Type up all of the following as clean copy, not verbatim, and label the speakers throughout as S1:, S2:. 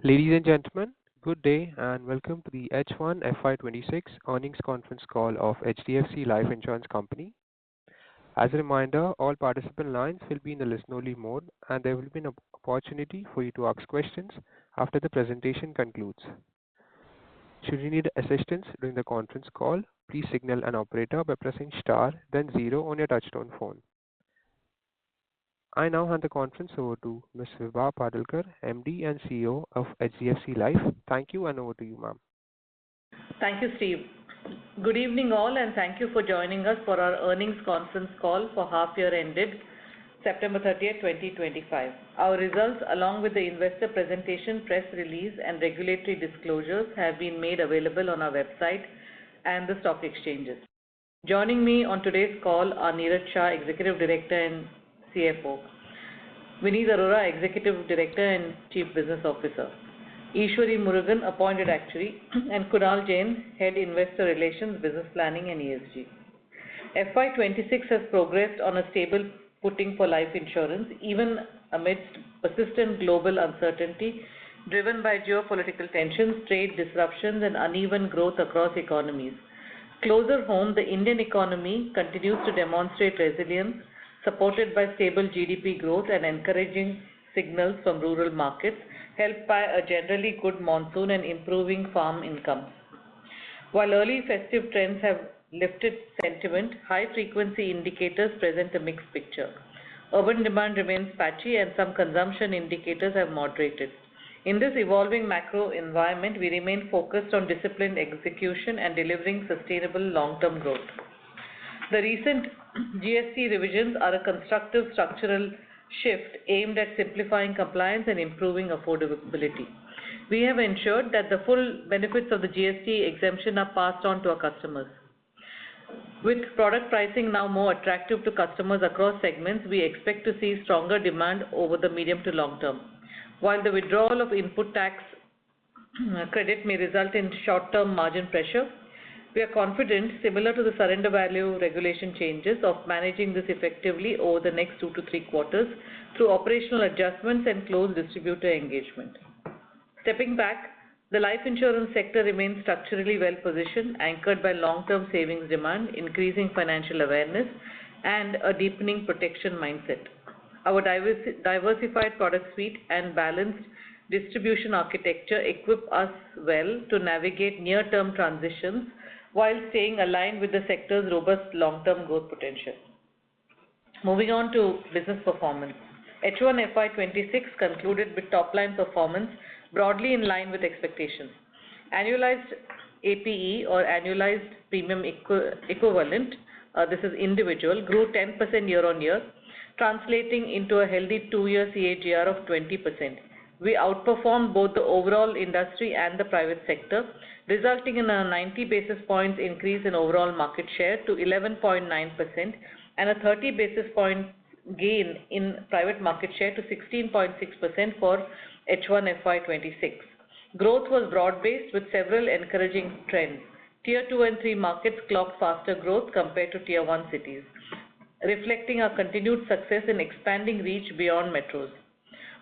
S1: Ladies and gentlemen, good day and welcome to the H1 FY26 earnings conference call of HDFC Life Insurance Company. As a reminder, all participant lines will be in a listen-only mode and there will be an opportunity for you to ask questions after the presentation concludes. Should you need assistance during the conference call, please signal an operator by pressing star then zero on your touchtone phone. I now hand the conference over to Ms. Vibha Padalkar, MD and CEO of HDFC Life. Thank you and over to you, ma'am.
S2: Thank you, Steve. Good evening all and thank you for joining us for our earnings conference call for half year ended September 30th, 2025. Our results along with the investor presentation, press release and regulatory disclosures have been made available on our website and the stock exchanges. Joining me on today's call are Niraj Shah, Executive Director and CFO, Vineet Arora, Executive Director and Chief Business Officer, Ishwari Murugan, Appointed Actuary, and Kunal Jain, Head Investor Relations, Business Planning and ESG. FY26 has progressed on a stable footing for life insurance even amidst persistent global uncertainty driven by geopolitical tensions, trade disruptions and uneven growth across economies. Closer home, the Indian economy continues to demonstrate resilience supported by stable GDP growth and encouraging signals from rural markets, helped by a generally good monsoon and improving farm incomes. While early festive trends have lifted sentiment, high-frequency indicators present a mixed picture. Urban demand remains patchy and some consumption indicators have moderated. In this evolving macro environment, we remain focused on disciplined execution and delivering sustainable long-term growth. The recent GST revisions are a constructive structural shift aimed at simplifying compliance and improving affordability. We have ensured that the full benefits of the GST exemption are passed on to our customers. With product pricing now more attractive to customers across segments, we expect to see stronger demand over the medium to long term. While the withdrawal of input tax credit may result in short-term margin pressure, we are confident, similar to the surrender value regulation changes, of managing this effectively over the next 2 to 3 quarters through operational adjustments and close distributor engagement. Stepping back, the life insurance sector remains structurally well positioned, anchored by long-term savings demand, increasing financial awareness, and a deepening protection mindset. Our diversified product suite and balanced distribution architecture equip us well to navigate near-term transitions while staying aligned with the sector's robust long-term growth potential. Moving on to business performance. H1 FY26 concluded with top-line performance broadly in line with expectations. Annualized APE or annualized premium equivalent, this is individual, grew 10% year-on-year, translating into a healthy 2-year CAGR of 20%. We outperformed both the overall industry and the private sector, resulting in a 90 basis points increase in overall market share to 11.9% and a 30 basis points gain in private market share to 16.6% for H1 FY26. Growth was broad-based with several encouraging trends. Tier 2 and 3 markets clocked faster growth compared to Tier 1 cities, reflecting our continued success in expanding reach beyond metros.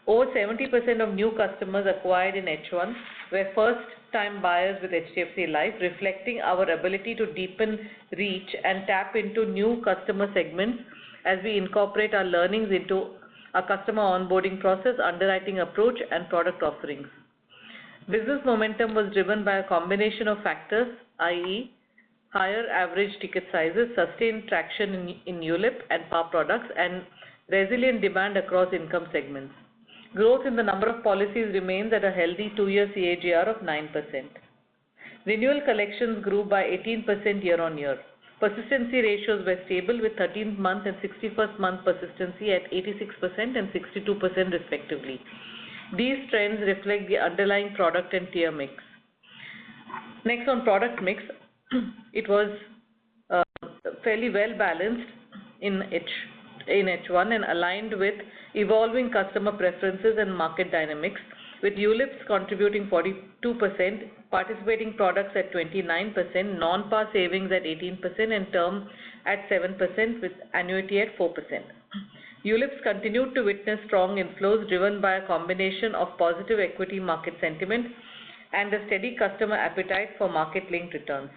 S2: Over 70% of new customers acquired in H1 were first-time buyers with HDFC Life, reflecting our ability to deepen reach and tap into new customer segments as we incorporate our learnings into our customer onboarding process, underwriting approach, and product offerings. Business momentum was driven by a combination of factors, i.e., higher average ticket sizes, sustained traction in ULIP and PAR products, and resilient demand across income segments. Growth in the number of policies remains at a healthy 2-year CAGR of 9%. Renewal collections grew by 18% year-on-year. Persistency ratios were stable with 13th month and 61st month persistency at 86% and 62% respectively. These trends reflect the underlying product and tier mix. Next, on product mix, it was fairly well balanced in H1 and aligned with evolving customer preferences and market dynamics, with ULIPs contributing 42%, participating products at 29%, non-par savings at 18% and term at 7% with annuity at 4%. ULIPs continued to witness strong inflows driven by a combination of positive equity market sentiment and a steady customer appetite for market-linked returns.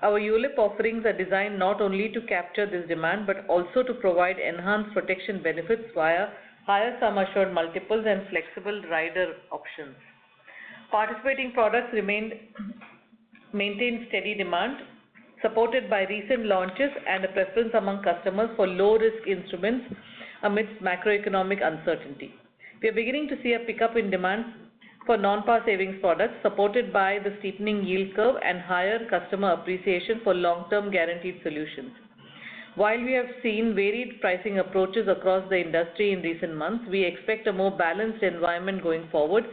S2: Our ULIP offerings are designed not only to capture this demand but also to provide enhanced protection benefits via higher sum assured multiples and flexible rider options. Participating products maintained steady demand, supported by recent launches and a preference among customers for low-risk instruments amidst macroeconomic uncertainty. We are beginning to see a pickup in demand for non-par savings products, supported by the steepening yield curve and higher customer appreciation for long-term guaranteed solutions. While we have seen varied pricing approaches across the industry in recent months, we expect a more balanced environment going forward,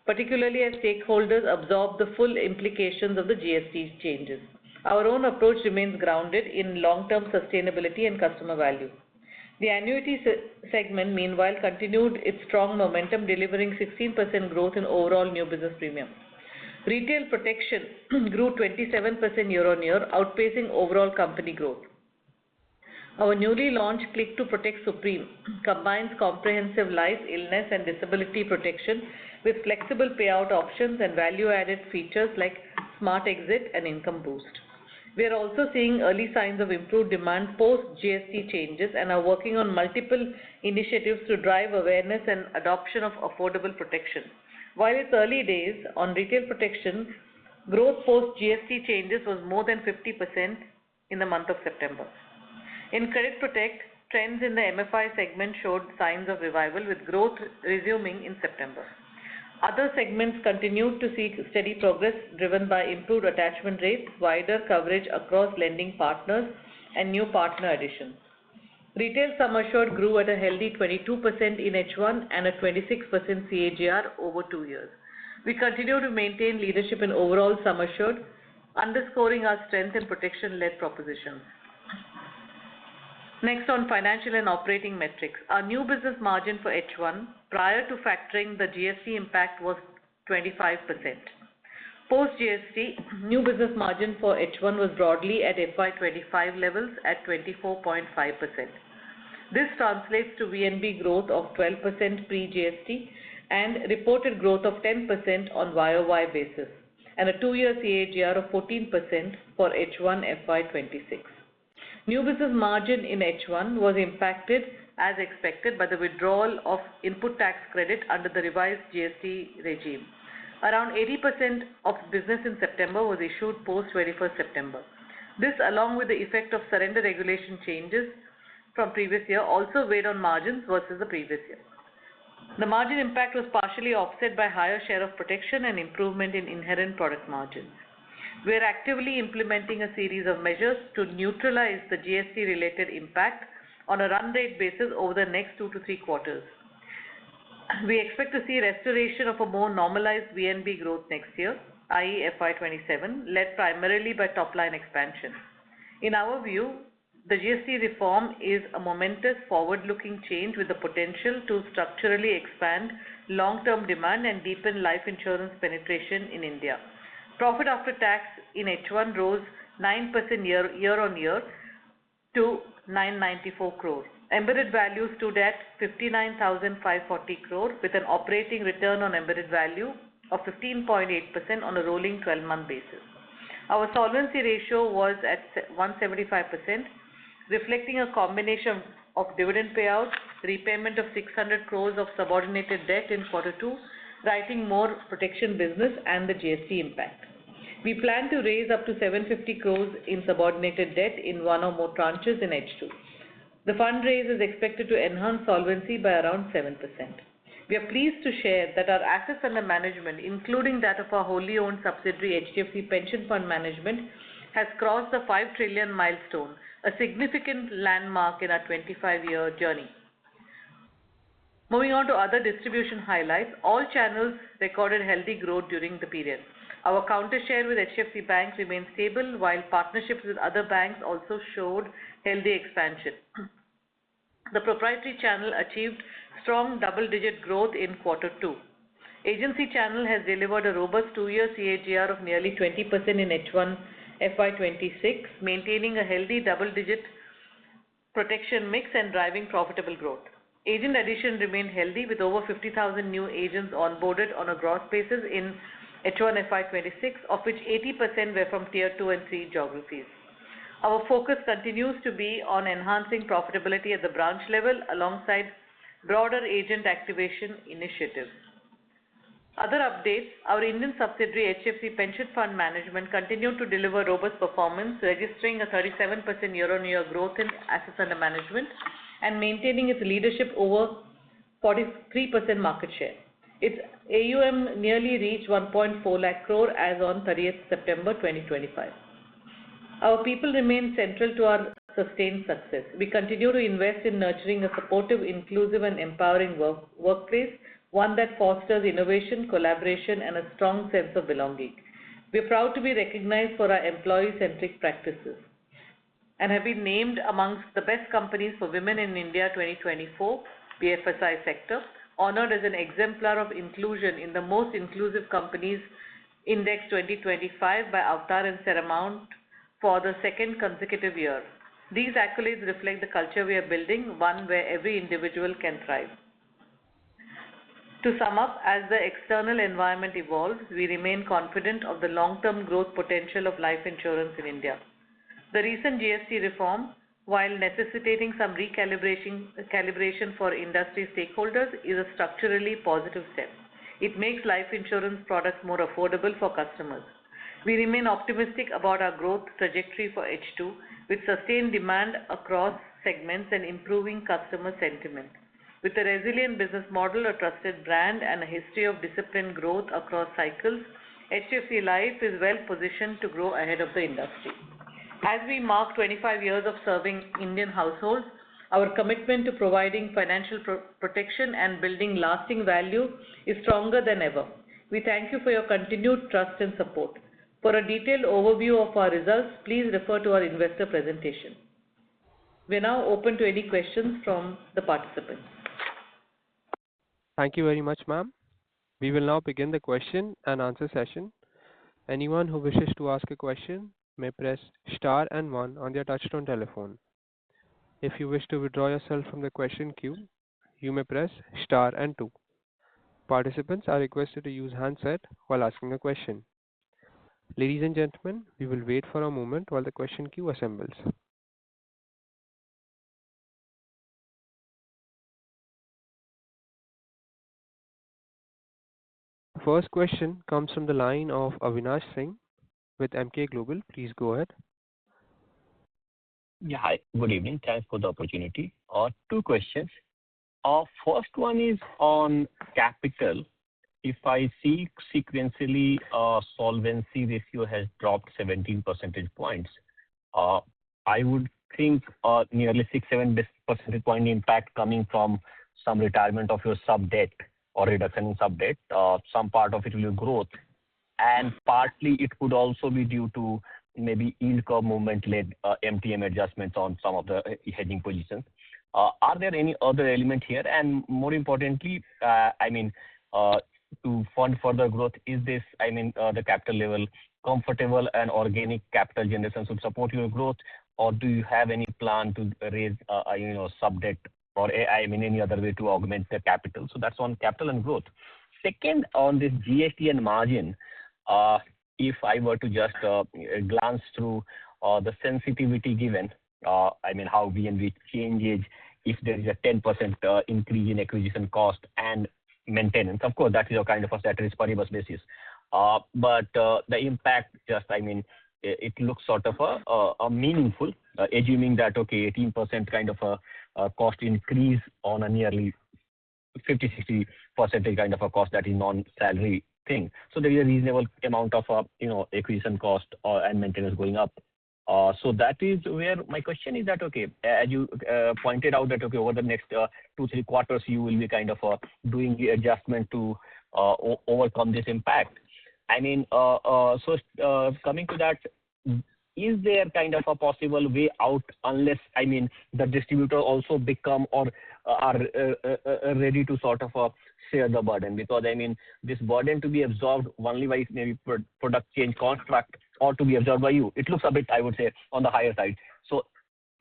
S2: particularly as stakeholders absorb the full implications of the GST changes. Our own approach remains grounded in long-term sustainability and customer value. The annuity segment, meanwhile, continued its strong momentum, delivering 16% growth in overall new business premium. Retail protection grew 27% year-on-year, outpacing overall company growth. Our newly launched Click to Protect Supreme combines comprehensive life, illness, and disability protection with flexible payout options and value-added features like Smart Exit and Income Boost. We are also seeing early signs of improved demand post-GST changes and are working on multiple initiatives to drive awareness and adoption of affordable protection. While it's early days on retail protection, growth post-GST changes was more than 50% in the month of September. In Credit Protect, trends in the MFI segment showed signs of revival, with growth resuming in September. Other segments continued to see steady progress driven by improved attachment rates, wider coverage across lending partners, and new partner additions. Retail sum assured grew at a healthy 22% in H1 and a 26% CAGR over 2 years. We continue to maintain leadership in overall sum assured, underscoring our strength in protection-led propositions. Next, on financial and operating metrics. Our new business margin for H1, prior to factoring the GST impact, was 25%. Post-GST, new business margin for H1 was broadly at FY25 levels at 24.5%. This translates to VNB growth of 12% pre-GST and reported growth of 10% on YOY basis, and a 2-year CAGR of 14% for H1 FY26. New business margin in H1 was impacted, as expected, by the withdrawal of input tax credit under the revised GST regime. Around 80% of business in September was issued post 21st September. This, along with the effect of surrender regulation changes from previous year, also weighed on margins versus the previous year. The margin impact was partially offset by higher share of protection and improvement in inherent product margins. We are actively implementing a series of measures to neutralize the GST-related impact on a run rate basis over the next 2 to 3 quarters. We expect to see restoration of a more normalized VNB growth next year, i.e. FY27, led primarily by top-line expansion. In our view, the GST reform is a momentous forward-looking change with the potential to structurally expand long-term demand and deepen life insurance penetration in India. Profit after tax in H1 rose 9% year-on-year to 994 crore. Embedded value stood at 59,540 crore with an operating return on embedded value of 15.8% on a rolling 12-month basis. Our solvency ratio was at 175%, reflecting a combination of dividend payouts, repayment of 600 crores of subordinated debt in Q2, writing more protection business, and the GST impact. We plan to raise up to 750 crores in subordinated debt in one or more tranches in H2. The fundraise is expected to enhance solvency by around 7%. We are pleased to share that our assets under management, including that of our wholly owned subsidiary HDFC Pension Fund Management, has crossed the 5 trillion milestone, a significant landmark in our 25-year journey. Moving on to other distribution highlights, all channels recorded healthy growth during the period. Our counter share with HDFC Bank remained stable, while partnerships with other banks also showed healthy expansion. The proprietary channel achieved strong double-digit growth in Q2. Agency channel has delivered a robust 2-year CAGR of nearly 20% in H1 FY26, maintaining a healthy double-digit protection mix and driving profitable growth. Agent addition remained healthy with over 50,000 new agents onboarded on a gross basis in H1 FY26, of which 80% were from Tier 2 and 3 geographies. Our focus continues to be on enhancing profitability at the branch level alongside broader agent activation initiatives. Other updates, our Indian subsidiary HDFC Pension Fund Management continued to deliver robust performance, registering a 37% year-on-year growth in assets under management and maintaining its leadership over 43% market share. Its AUM nearly reached 1.4 lakh crore as on 30th September 2025. Our people remain central to our sustained success. We continue to invest in nurturing a supportive, inclusive and empowering workplace, one that fosters innovation, collaboration and a strong sense of belonging. We are proud to be recognized for our employee-centric practices and have been named amongst the best companies for women in India 2024 BFSI sector, honored as an exemplar of inclusion in the most inclusive companies index 2025 by Avatar and Seramount for the second consecutive year. These accolades reflect the culture we are building, one where every individual can thrive. To sum up, as the external environment evolves, we remain confident of the long-term growth potential of life insurance in India. The recent GST reform, while necessitating some calibration for industry stakeholders, is a structurally positive step. It makes life insurance products more affordable for customers. We remain optimistic about our growth trajectory for H2, with sustained demand across segments and improving customer sentiment. With a resilient business model, a trusted brand, and a history of disciplined growth across cycles, HDFC Life is well positioned to grow ahead of the industry. As we mark 25 years of serving Indian households, our commitment to providing financial protection and building lasting value is stronger than ever. We thank you for your continued trust and support. For a detailed overview of our results, please refer to our investor presentation. We are now open to any questions from the participants.
S1: Thank you very much, ma'am. We will now begin the question and answer session. Anyone who wishes to ask a question may press star and 1 on their touchtone telephone. If you wish to withdraw yourself from the question queue, you may press star and 2. Participants are requested to use handset while asking a question. Ladies and gentlemen, we will wait for a moment while the question queue assembles. First question comes from the line of Avinash Singh with Emkay Global. Please go ahead.
S3: Yeah, hi. Good evening. Thanks for the opportunity. Two questions. First one is on capital. If I see sequentially, solvency ratio has dropped 17 percentage points. I would think nearly 6-7 percentage point impact coming from some retirement of your sub-debt or reduction in sub-debt. Some part of it will be growth, and partly it could also be due to maybe yield curve movement-led MTM adjustments on some of the hedging positions. Are there any other element here? And more importantly, to fund further growth, is this, the capital level comfortable and organic capital generation should support your growth, or do you have any plan to raise, sub-debt or any other way to augment the capital? So that's on capital and growth. Second, on this GST and margin, if I were to just glance through the sensitivity given, how VNB changes if there is a 10% increase in acquisition cost and maintenance. Of course, that is a kind of a ceteris paribus basis. But the impact just, it looks sort of a meaningful, assuming that, 18% kind of a cost increase on a nearly 50-60% kind of a cost that is non-salary thing. So there is a reasonable amount of, acquisition cost and maintenance going up. So that is where my question is that, as you pointed out that, over the next 2-3 quarters, you will be kind of doing the adjustment to overcome this impact. Coming to that, is there kind of a possible way out unless, the distributor also become or are ready to sort of share the burden? Because, this burden to be absorbed only by maybe product change contract or to be absorbed by you, it looks a bit, I would say, on the higher side. So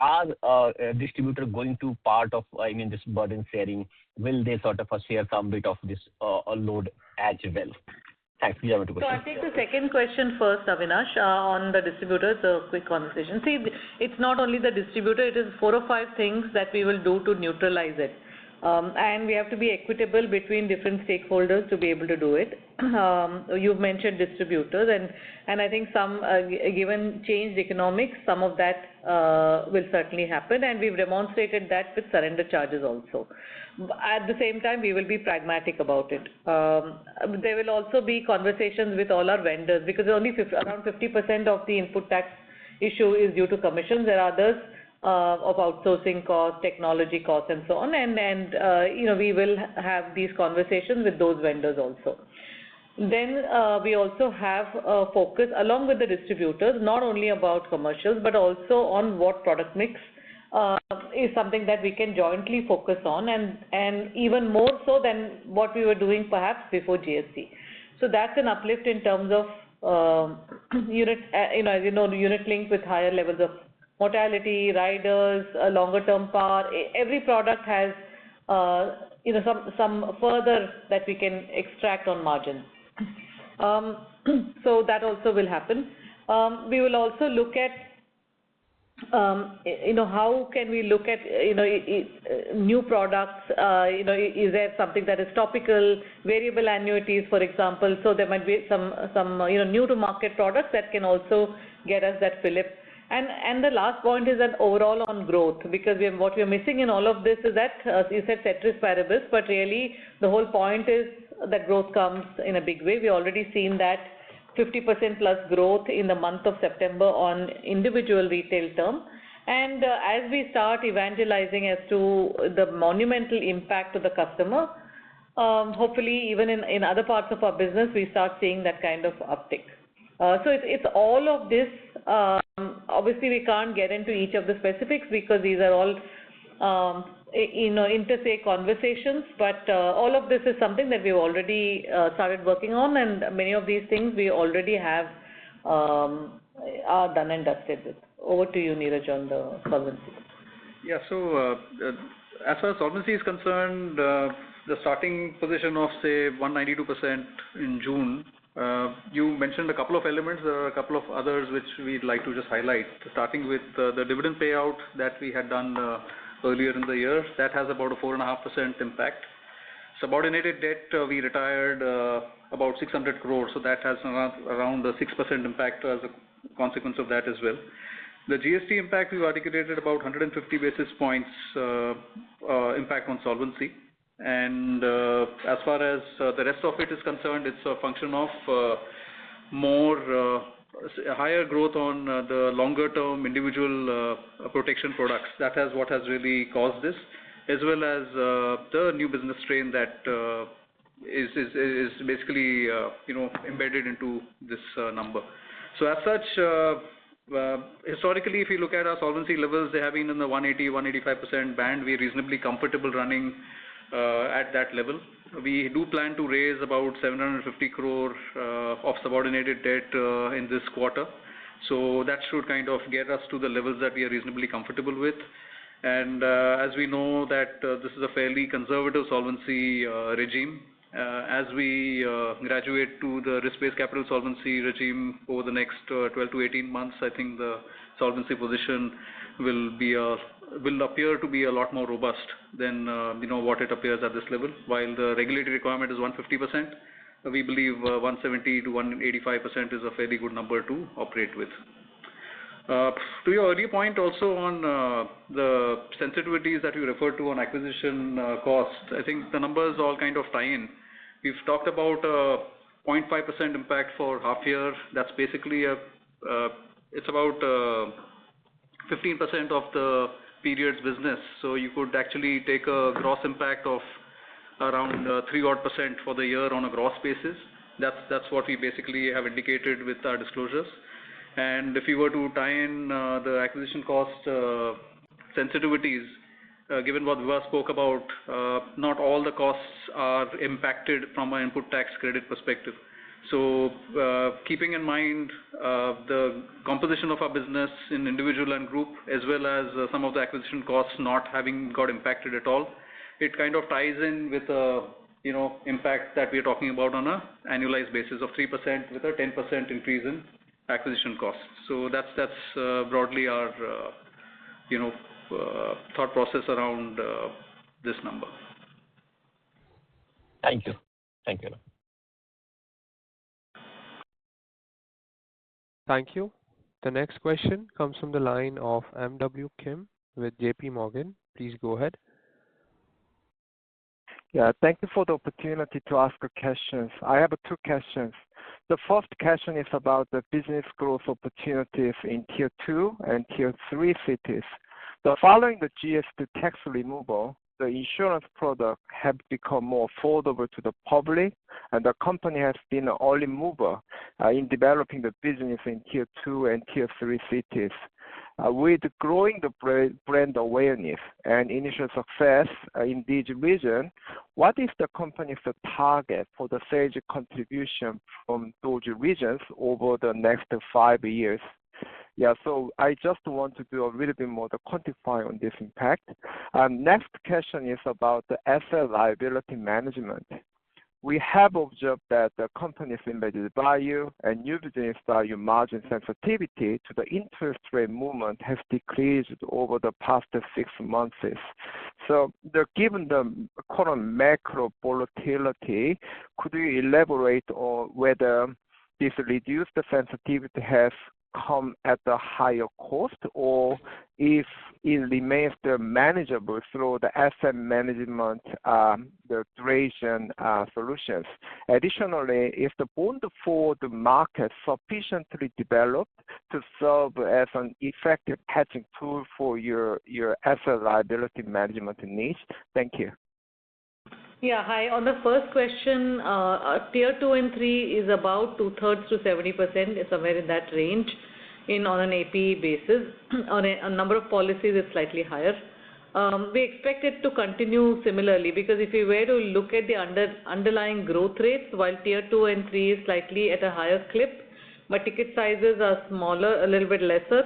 S3: are distributor going to part of, this burden sharing? Will they sort of share some bit of this load as well? Thanks. You have two
S2: So
S3: questions.
S2: I'll take the second question first, Avinash, on the distributors, a quick conversation. See, it's not only the distributor, it is 4 or 5 things that we will do to neutralize it. And we have to be equitable between different stakeholders to be able to do it. You've mentioned distributors, and I think some, given changed economics, some of that will certainly happen, and we've demonstrated that with surrender charges also. At the same time, we will be pragmatic about it. There will also be conversations with all our vendors, because only around 50% of the input tax issue is due to commissions. There are others of outsourcing costs, technology costs, and so on. And we will have these conversations with those vendors also. Then we also have a focus along with the distributors, not only about commercials, but also on what product mix is something that we can jointly focus on, and even more so than what we were doing perhaps before GST. So that's an uplift in terms of unit, as you know, unit linked with higher levels of mortality, riders, longer term par. Every product has some further that we can extract on margins. So that also will happen. We will also look at how can we look at new products. Is there something that is topical, variable annuities, for example? So there might be some new to market products that can also get us that fillip. And the last point is that overall on growth, because what we are missing in all of this is that you said ceteris paribus, but really the whole point is that growth comes in a big way. We already seen that 50% plus growth in the month of September on individual retail term. And as we start evangelizing as to the monumental impact to the customer, hopefully even in other parts of our business, we start seeing that kind of uptick. So it's all of this. Obviously, we can't get into each of the specifics because these are all inter se conversations, but all of this is something that we've already started working on, and many of these things we already have are done and dusted with. Over to you, Neeraj, on the solvency.
S4: Yeah, so as far as solvency is concerned, the starting position of say 192% in June, you mentioned a couple of elements. There are a couple of others which we'd like to just highlight, starting with the dividend payout that we had done earlier in the year. That has about a 4.5% impact. Subordinated debt, we retired about 600 crores, so that has around a 6% impact as a consequence of that as well. The GST impact, we've articulated about 150 basis points impact on solvency. And as far as the rest of it is concerned, it's a function of higher growth on the longer term individual protection products. That is what has really caused this, as well as the new business strain that is basically embedded into this number. So as such, historically, if you look at our solvency levels, they have been in the 180-185% band. We're reasonably comfortable running at that level. We do plan to raise about 750 crore of subordinated debt in this quarter. So that should kind of get us to the levels that we are reasonably comfortable with. And as we know that this is a fairly conservative solvency regime. As we graduate to the risk-based capital solvency regime over the next 12 to 18 months, I think the solvency position will appear to be a lot more robust than what it appears at this level. While the regulatory requirement is 150%, we believe 170 to 185% is a fairly good number to operate with. To your earlier point also on the sensitivities that you referred to on acquisition cost, I think the numbers all kind of tie in. We've talked about 0.5% impact for half year. That's basically it's about 15% of the period's business. So you could actually take a gross impact of around 3% for the year on a gross basis. That's what we basically have indicated with our disclosures. And if you were to tie in the acquisition cost sensitivities, given what Viva spoke about, not all the costs are impacted from an input tax credit perspective. So keeping in mind the composition of our business in individual and group, as well as some of the acquisition costs not having got impacted at all, it kind of ties in with a impact that we are talking about on a annualized basis of 3% with a 10% increase in acquisition costs. So that's broadly our thought process around this number.
S3: Thank you. Thank you.
S1: Thank you. The next question comes from the line of M.W. Kim with JP Morgan. Please go ahead.
S5: Yeah, thank you for the opportunity to ask questions. I have two questions. The first question is about the business growth opportunities in Tier 2 and Tier 3 cities. Following the GST tax removal, the insurance products have become more affordable to the public, and the company has been an early mover in developing the business in Tier 2 and Tier 3 cities. With growing the brand awareness and initial success in these regions, what is the company's target for the sales contribution from those regions over the next 5 years? Yeah, so I just want to do a little bit more to quantify on this impact. Next question is about the asset liability management. We have observed that the company's embedded value and new business value margin sensitivity to the interest rate movement has decreased over the past 6 months. So, given the current macro volatility, could you elaborate on whether this reduced sensitivity has come at a higher cost, or if it remains manageable through the asset management, the duration solutions? Additionally, is the bond forward market sufficiently developed to serve as an effective hedging tool for your asset liability management needs? Thank you.
S2: Yeah, hi. On the first question, Tier 2 and 3 is about 2/3 to 70%, is somewhere in that range on an APE basis. On a number of policies, it's slightly higher. We expect it to continue similarly, because if you were to look at the underlying growth rates, while Tier 2 and 3 is slightly at a higher clip, but ticket sizes are smaller, a little bit lesser.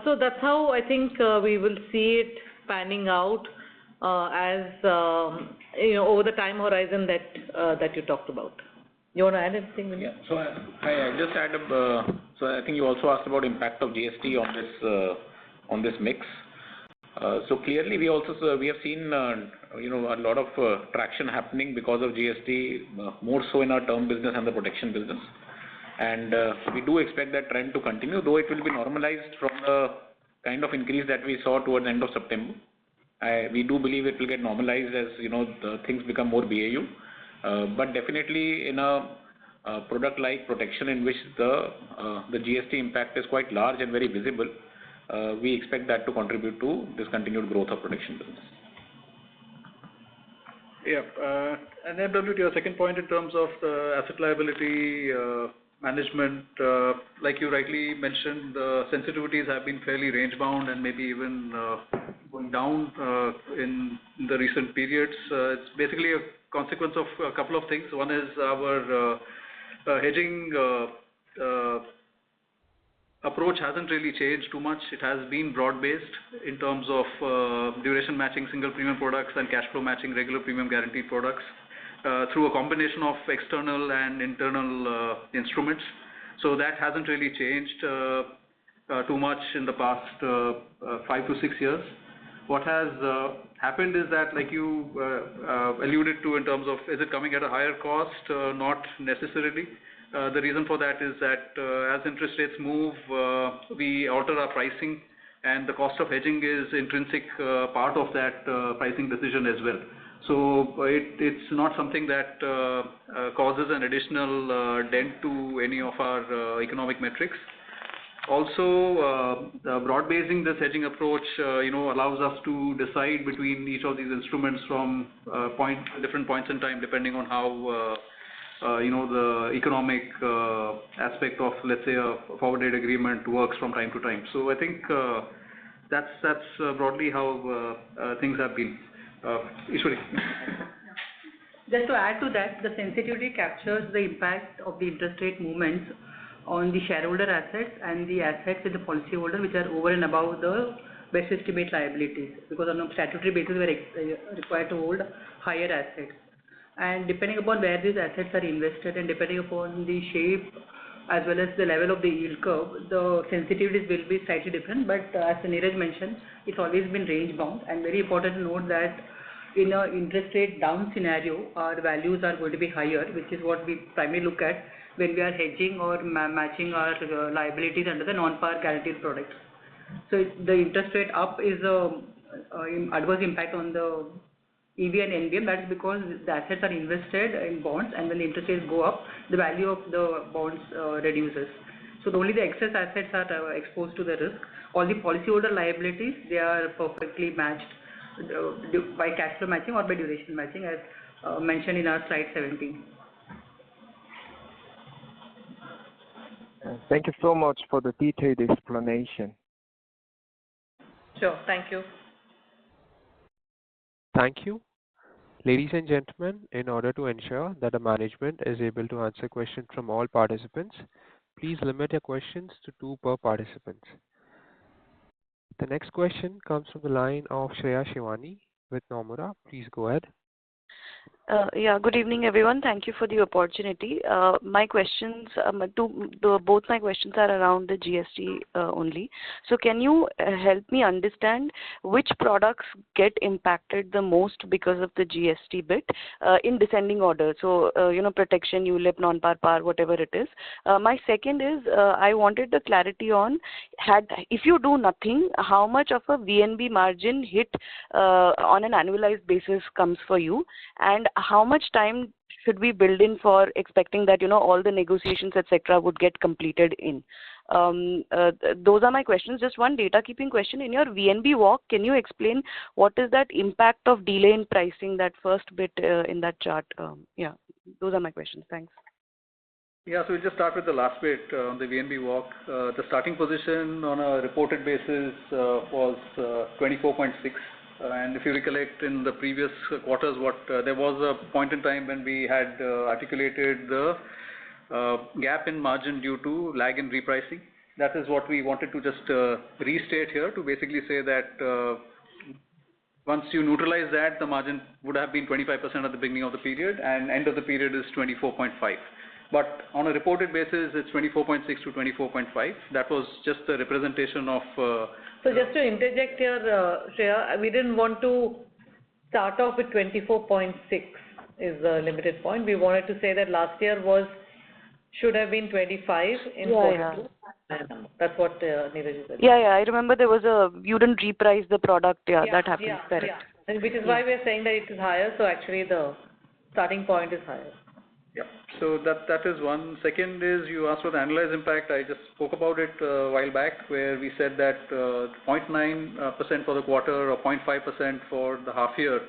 S2: So that's how I think we will see it panning out as over the time horizon that you talked about. You want to add anything, Vinay?
S6: Yeah. So I just add so I think you also asked about impact of GST on this mix. So clearly we have seen a lot of traction happening because of GST, more so in our term business and the protection business. And we do expect that trend to continue, though it will be normalized from the kind of increase that we saw towards the end of September. We do believe it will get normalized as the things become more BAU. But definitely in a product like protection, in which the GST impact is quite large and very visible, we expect that to contribute to this continued growth of protection business.
S4: Yeah, and MW, to your second point in terms of the asset liability management, like you rightly mentioned, the sensitivities have been fairly range bound and maybe even going down in the recent periods. It's basically a consequence of a couple of things. One is our hedging approach hasn't really changed too much. It has been broad-based in terms of duration matching single premium products and cash flow matching regular premium guaranteed products through a combination of external and internal instruments. So that hasn't really changed too much in the past 5 to 6 years. What has happened is that, like you alluded to in terms of, is it coming at a higher cost? Not necessarily. The reason for that is that as interest rates move, we alter our pricing, and the cost of hedging is intrinsic part of that pricing decision as well. So it's not something that causes an additional dent to any of our economic metrics. Also, broad-basing this hedging approach, allows us to decide between each of these instruments from different points in time, depending on how the economic aspect of, let's say, a forward rate agreement works from time to time. So I think that's broadly how things have been. Ishwari.
S7: Just to add to that, the sensitivity captures the impact of the interest rate movements on the shareholder assets and the assets in the policyholder, which are over and above the best estimate liabilities, because on a statutory basis we are required to hold higher assets. And depending upon where these assets are invested and depending upon the shape as well as the level of the yield curve, the sensitivities will be slightly different. But as Neeraj mentioned, it's always been range bound, and very important to note that in an interest rate down scenario, our values are going to be higher, which is what we primarily look at when we are hedging or matching our liabilities under the non-par guaranteed products. So the interest rate up is a adverse impact on the EV and NBM. That's because the assets are invested in bonds, and when the interest rates go up, the value of the bonds reduces. So only the excess assets are exposed to the risk. All the policyholder liabilities, they are perfectly matched by cash flow matching or by duration matching, as mentioned in our slide 17.
S5: Thank you so much for the detailed explanation.
S2: Sure, thank you.
S1: Thank you. Ladies and gentlemen, in order to ensure that the management is able to answer questions from all participants, please limit your questions to 2 per participant. The next question comes from the line of Shreya Shivani with Nomura. Please go ahead.
S8: Yeah, good evening, everyone. Thank you for the opportunity. My questions, both my questions are around the GST only. So can you help me understand which products get impacted the most because of the GST bit in descending order? So, protection, ULIP, non-par, par, whatever it is. My second is, I wanted the clarity on, if you do nothing, how much of a VNB margin hit on an annualized basis comes for you? And how much time should we build in for expecting that, all the negotiations, etc., would get completed in? Those are my questions. Just one data keeping question. In your VNB walk, can you explain what is that impact of delay in pricing, that first bit in that chart? Yeah, those are my questions. Thanks.
S4: Yeah, so we'll just start with the last bit on the VNB walk. The starting position on a reported basis was 24.6. And if you recollect in the previous quarters, there was a point in time when we had articulated the gap in margin due to lag in repricing. That is what we wanted to just restate here, to basically say that once you neutralize that, the margin would have been 25% at the beginning of the period, and end of the period is 24.5. But on a reported basis, it's 24.6 to 24.5. That was just the representation of...
S2: So just to interject here, Shreya, we didn't want to start off with 24.6 is the limited point. We wanted to say that last year should have been 25 in quarter 2. That's what Neeraj said.
S8: Yeah, I remember there was you didn't reprice the product. Yeah, that happened.
S2: Yeah,
S8: correct.
S2: Yeah. And which is why we are saying that it is higher. So actually the starting point is higher.
S4: Yeah, so that is one. Second is, you asked for the annualized impact. I just spoke about it a while back, where we said that 0.9% for the quarter or 0.5% for the half year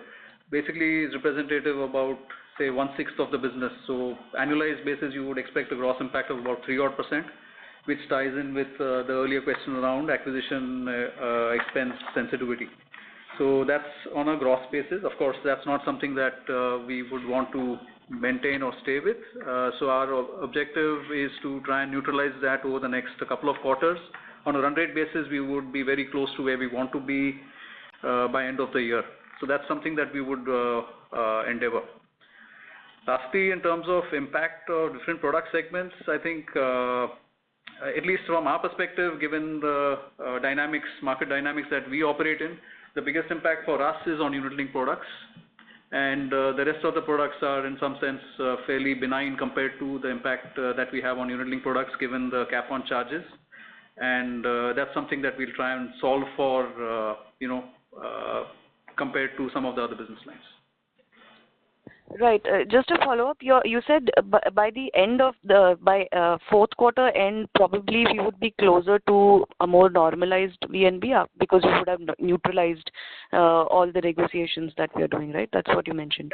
S4: basically is representative about, say, 1/6 of the business. So annualized basis, you would expect a gross impact of about 3-odd%, which ties in with the earlier question around acquisition expense sensitivity. So that's on a gross basis. Of course, that's not something that we would want to maintain or stay with. So our objective is to try and neutralize that over the next couple of quarters. On a run rate basis, we would be very close to where we want to be by end of the year. So that's something that we would endeavor. Lastly, in terms of impact of different product segments, I think at least from our perspective, given the market dynamics that we operate in, the biggest impact for us is on unit-linked products. And the rest of the products are in some sense fairly benign compared to the impact that we have on unit-linked products given the cap on charges. And that's something that we'll try and solve for, compared to some of the other business lines.
S8: Right. Just to follow up, you said by the end of fourth quarter end, probably we would be closer to a more normalized VNB because we would have neutralized all the negotiations that we are doing, right? That's what you mentioned.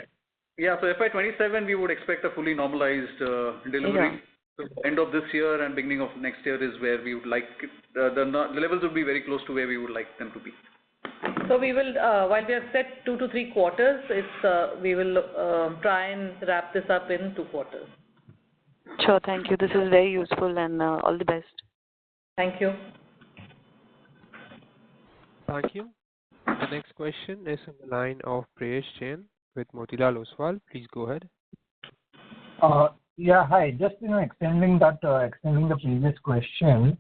S4: Yeah, so FY27 we would expect a fully normalized delivery. So end of this year and beginning of next year is where we would like the levels would be very close to where we would like them to be.
S2: So we will, while we have set 2 to 3 quarters, we will try and wrap this up in 2 quarters.
S8: Sure, thank you. This is very useful and all the best.
S2: Thank you.
S1: Thank you. The next question is on the line of Prayesh Jain with Motilal Oswal. Please go ahead.
S9: Yeah, hi. Just extending the previous question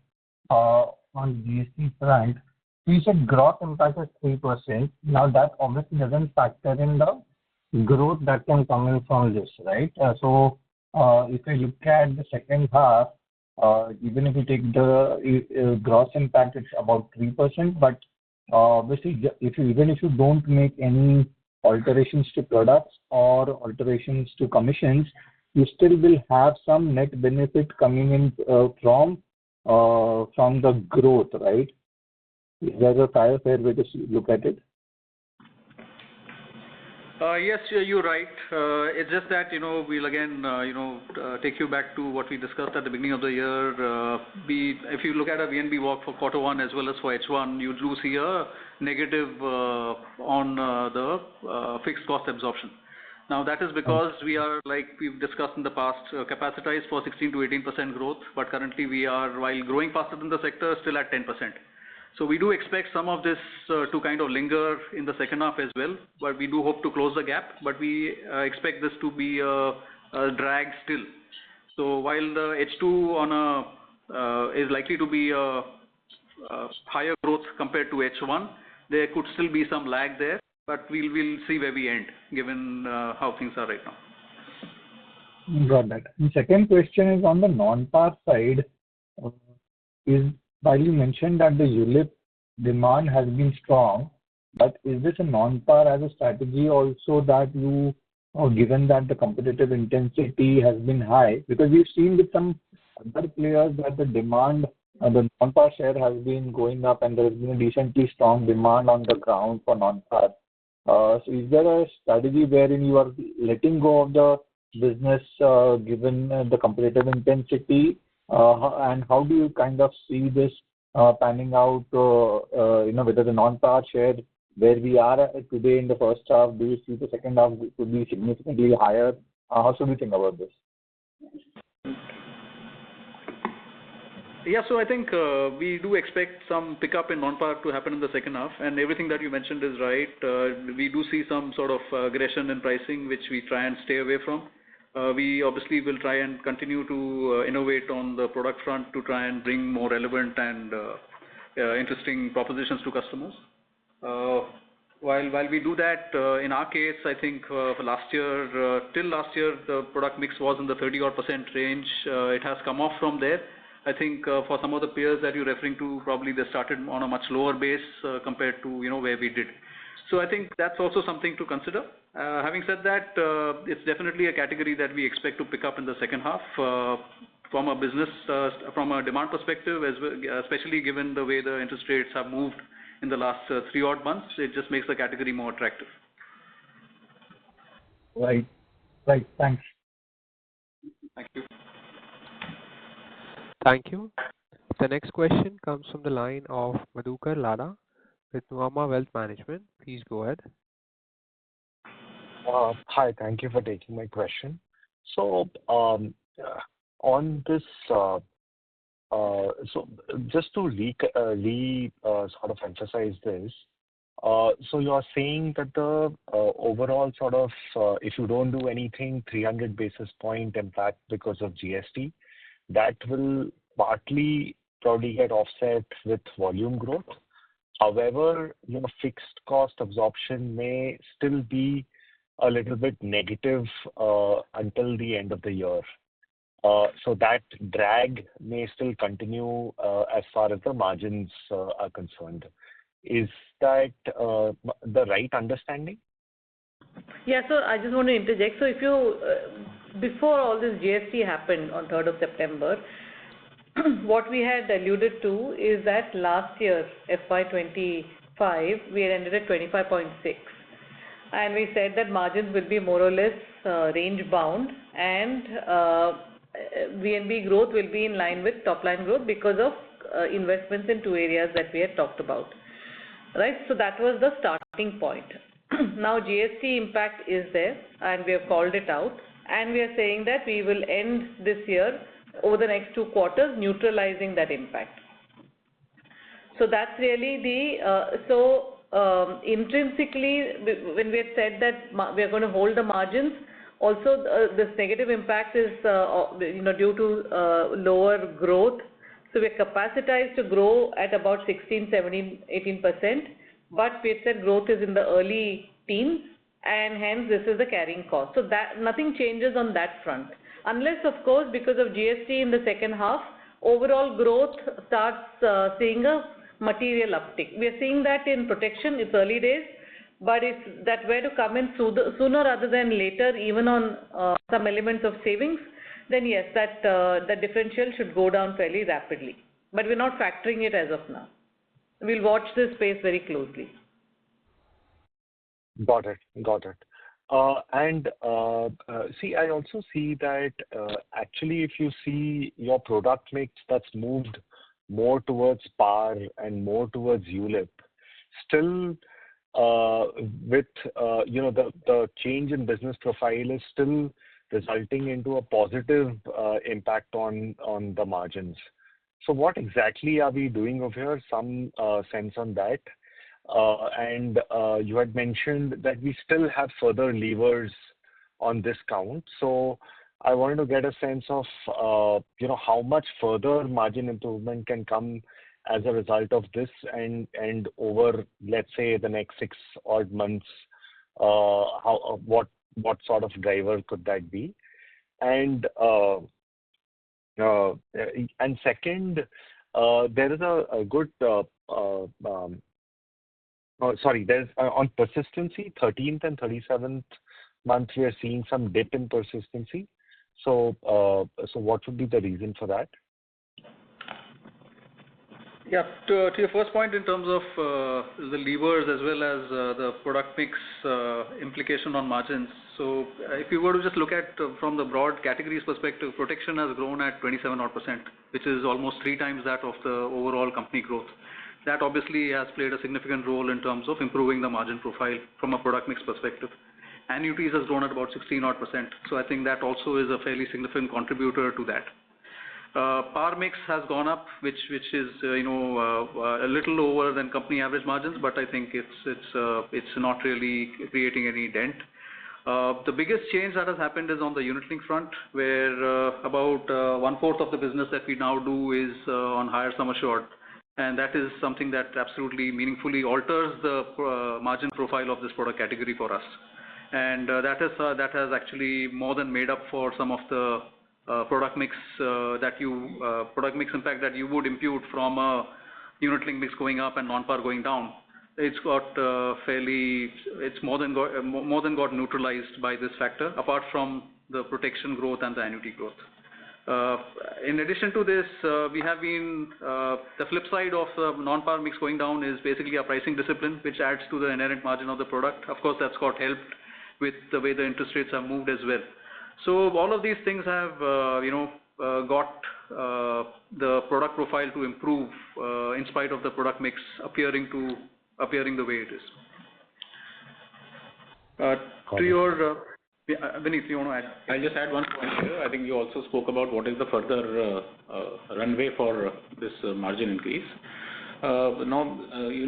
S9: on GST front. You said gross impact is 3%. Now that obviously doesn't factor in the growth that can come in from this, right? So if you look at the second half, even if you take the gross impact, it's about 3%. But obviously, even if you don't make any alterations to products or alterations to commissions, you still will have some net benefit coming in from the growth, right? Is that a fair way to look at it?
S4: Yes, you're right. It's just that, we'll again, take you back to what we discussed at the beginning of the year. If you look at a VNB walk for quarter one as well as for H1, you do see a negative on the fixed cost absorption. Now that is because we are, like we've discussed in the past, capacitized for 16 to 18% growth, but currently we are, while growing faster than the sector, still at 10%. So we do expect some of this to kind of linger in the second half as well, but we do hope to close the gap, but we expect this to be a drag still. So while the H2 is likely to be a higher growth compared to H1, there could still be some lag there, but we'll see where we end, given how things are right now.
S9: Got that. The second question is on the non-par side. While you mentioned that the ULIP demand has been strong, but is this a non-par as a strategy also that you, given that the competitive intensity has been high? Because we've seen with some other players that the demand, the non-par share has been going up and there has been a decently strong demand on the ground for non-par. So is there a strategy wherein you are letting go of the business given the competitive intensity? And how do you kind of see this panning out, whether the non-par share, where we are today in the first half, do you see the second half could be significantly higher? How should we think about this?
S4: Yeah, so I think we do expect some pickup in non-par to happen in the second half, and everything that you mentioned is right. We do see some sort of aggression in pricing, which we try and stay away from. We obviously will try and continue to innovate on the product front to try and bring more relevant and interesting propositions to customers. While we do that, in our case, I think for last year, till last year, the product mix was in the 30-odd% range. It has come off from there. I think for some of the peers that you're referring to, probably they started on a much lower base compared to where we did. So I think that's also something to consider. Having said that, it's definitely a category that we expect to pick up in the second half from a business, from a demand perspective, as well, especially given the way the interest rates have moved in the last 3 odd months. It just makes the category more attractive.
S9: Right. Thanks.
S4: Thank you.
S1: Thank you. The next question comes from the line of Madhukar Ladha with Nuvama Wealth Management. Please go ahead.
S10: Hi, thank you for taking my question. So, on this, so just to sort of emphasize this, so you are saying that the overall sort of, if you don't do anything, 300 basis point impact because of GST, that will partly probably get offset with volume growth. However, fixed cost absorption may still be a little bit negative until the end of the year. So that drag may still continue as far as the margins are concerned. Is that the right understanding?
S2: Yeah, so I just want to interject. So if you, before all this GST happened on 3rd of September, what we had alluded to is that last year, FY25, we had ended at 25.6. And we said that margins will be more or less range bound, and VNB growth will be in line with top line growth because of investments in 2 areas that we had talked about. right? So that was the starting point. Now GST impact is there and we have called it out, and we are saying that we will end this year over the next 2 quarters neutralizing that impact. So that's really the, intrinsically when we had said that we are going to hold the margins, also this negative impact is due to lower growth. So we are capacitized to grow at about 16, 17, 18%, but we had said growth is in the early teens, and hence this is the carrying cost. So that nothing changes on that front, unless of course because of GST in the second half, overall growth starts seeing a material uptick. We are seeing that in protection. It's early days, but if that were to come in sooner rather than later, even on some elements of savings, then yes, that differential should go down fairly rapidly. But we're not factoring it as of now. We'll watch this space very closely.
S10: Got it. See, I also see that actually if you see your product mix that's moved more towards par and more towards ULIP, still with the change in business profile is still resulting into a positive impact on the margins. So what exactly are we doing over here? Some sense on that. And you had mentioned that we still have further levers on this count. So I wanted to get a sense of how much further margin improvement can come as a result of this, and over, let's say, the next 6 odd months, what sort of driver could that be? And second, there is a good there's on persistency, 13th and 37th month, we are seeing some dip in persistency. So what would be the reason for that?
S4: Yeah, to your first point in terms of the levers as well as the product mix implication on margins. So if you were to just look at from the broad categories perspective, protection has grown at 27%, which is almost 3 times that of the overall company growth. That obviously has played a significant role in terms of improving the margin profile from a product mix perspective. Annuities has grown at about 16%. So I think that also is a fairly significant contributor to that. Par mix has gone up, which is a little lower than company average margins, but I think it's not really creating any dent. The biggest change that has happened is on the unit link front, where about 1/4 of the business that we now do is on higher sum assured, and that is something that absolutely meaningfully alters the margin profile of this product category for us. And that has actually more than made up for some of the product mix impact that you would impute from a unit link mix going up and non-par going down. It's more than got neutralized by this factor, apart from the protection growth and the annuity growth. In addition to this, we have been the flip side of the non-par mix going down is basically a pricing discipline, which adds to the inherent margin of the product. Of course, that's got helped with the way the interest rates have moved as well. So all of these things have got the product profile to improve in spite of the product mix appearing the way it is. To your Vineet, you want to add?
S6: I'll just add one point here. I think you also spoke about what is the further runway for this margin increase. Now,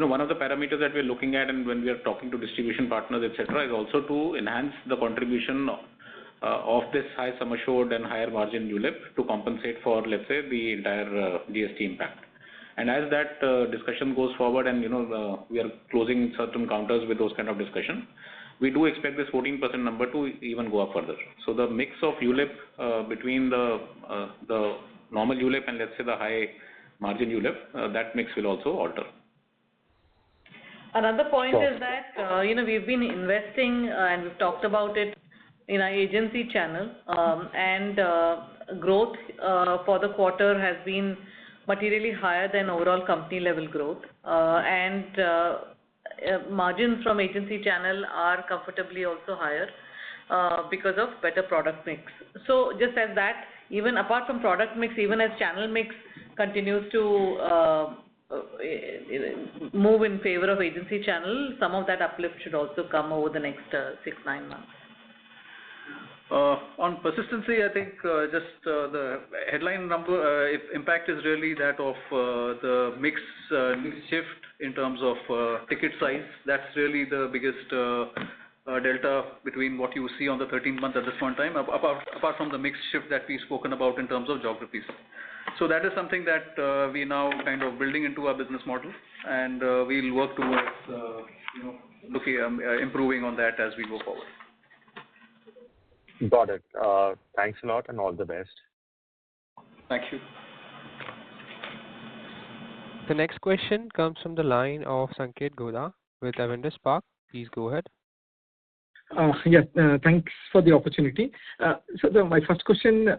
S6: one of the parameters that we're looking at, and when we are talking to distribution partners, etc., is also to enhance the contribution of this high sum assured and higher margin ULIP to compensate for, let's say, the entire GST impact. And as that discussion goes forward, and we are closing certain counters with those kind of discussion, we do expect this 14% number to even go up further. So the mix of ULIP between the normal ULIP and, let's say, the high margin ULIP, that mix will also alter.
S2: Another point is that we've been investing and we've talked about it in our agency channel, and growth for the quarter has been materially higher than overall company level growth, and margins from agency channel are comfortably also higher because of better product mix. So just as that, even apart from product mix, even as channel mix continues to move in favor of agency channel, some of that uplift should also come over the next 6-9 months.
S4: On persistency, I think just the headline number impact is really that of the mix shift in terms of ticket size. That's really the biggest delta between what you see on the 13th month at this point in time, apart from the mix shift that we've spoken about in terms of geographies. So that is something that we now kind of building into our business model, and we'll work towards improving on that as we go forward.
S10: Got it. Thanks a lot and all the best.
S4: Thank you.
S1: The next question comes from the line of Sanket Godha with Avendus Spark. Please go ahead.
S11: Thanks for the opportunity. My first question,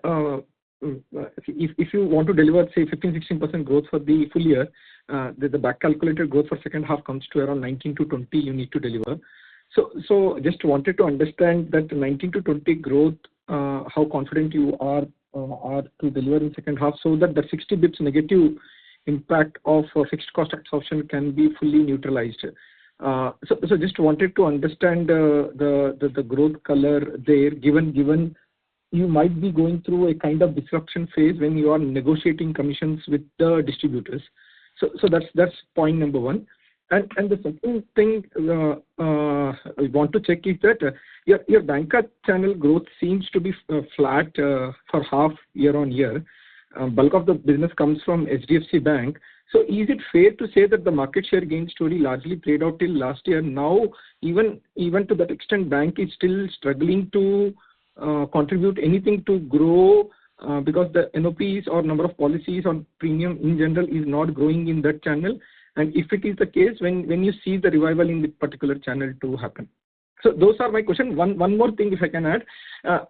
S11: if you want to deliver, say, 15-16% growth for the full year, the back calculated growth for second half comes to around 19 to 20 you need to deliver. So just wanted to understand that 19 to 20 growth, how confident you are to deliver in second half, so that the 60 bps negative impact of fixed cost absorption can be fully neutralized. So just wanted to understand the growth color there, given you might be going through a kind of disruption phase when you are negotiating commissions with the distributors. So that's point number one. And the second thing I want to check is that your banker channel growth seems to be flat for half year on year. Bulk of the business comes from HDFC Bank. So is it fair to say that the market share gain story largely played out till last year? Now, even to that extent, bank is still struggling to contribute anything to grow because the NOPs or number of policies on premium in general is not growing in that channel. And if it is the case, when you see the revival in the particular channel to happen? So those are my questions. One more thing, if I can add.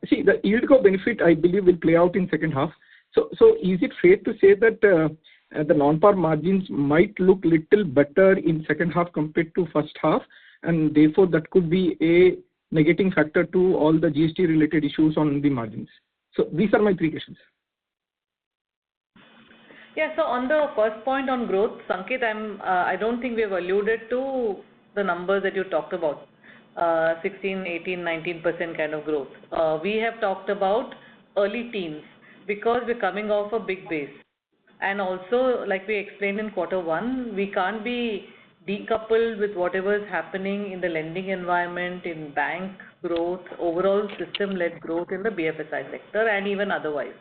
S11: See, the yield curve benefit, I believe, will play out in second half. So is it fair to say that the non-par margins might look little better in second half compared to first half, and therefore that could be a negating factor to all the GST related issues on the margins? So these are my three questions.
S2: Yeah, so on the first point on growth, Sanket, I don't think we have alluded to the numbers that you talked about, 16, 18, 19% kind of growth. We have talked about early teens because we're coming off a big base. And also, like we explained in quarter one, we can't be decoupled with whatever is happening in the lending environment, in bank growth, overall system-led growth in the BFSI sector and even otherwise.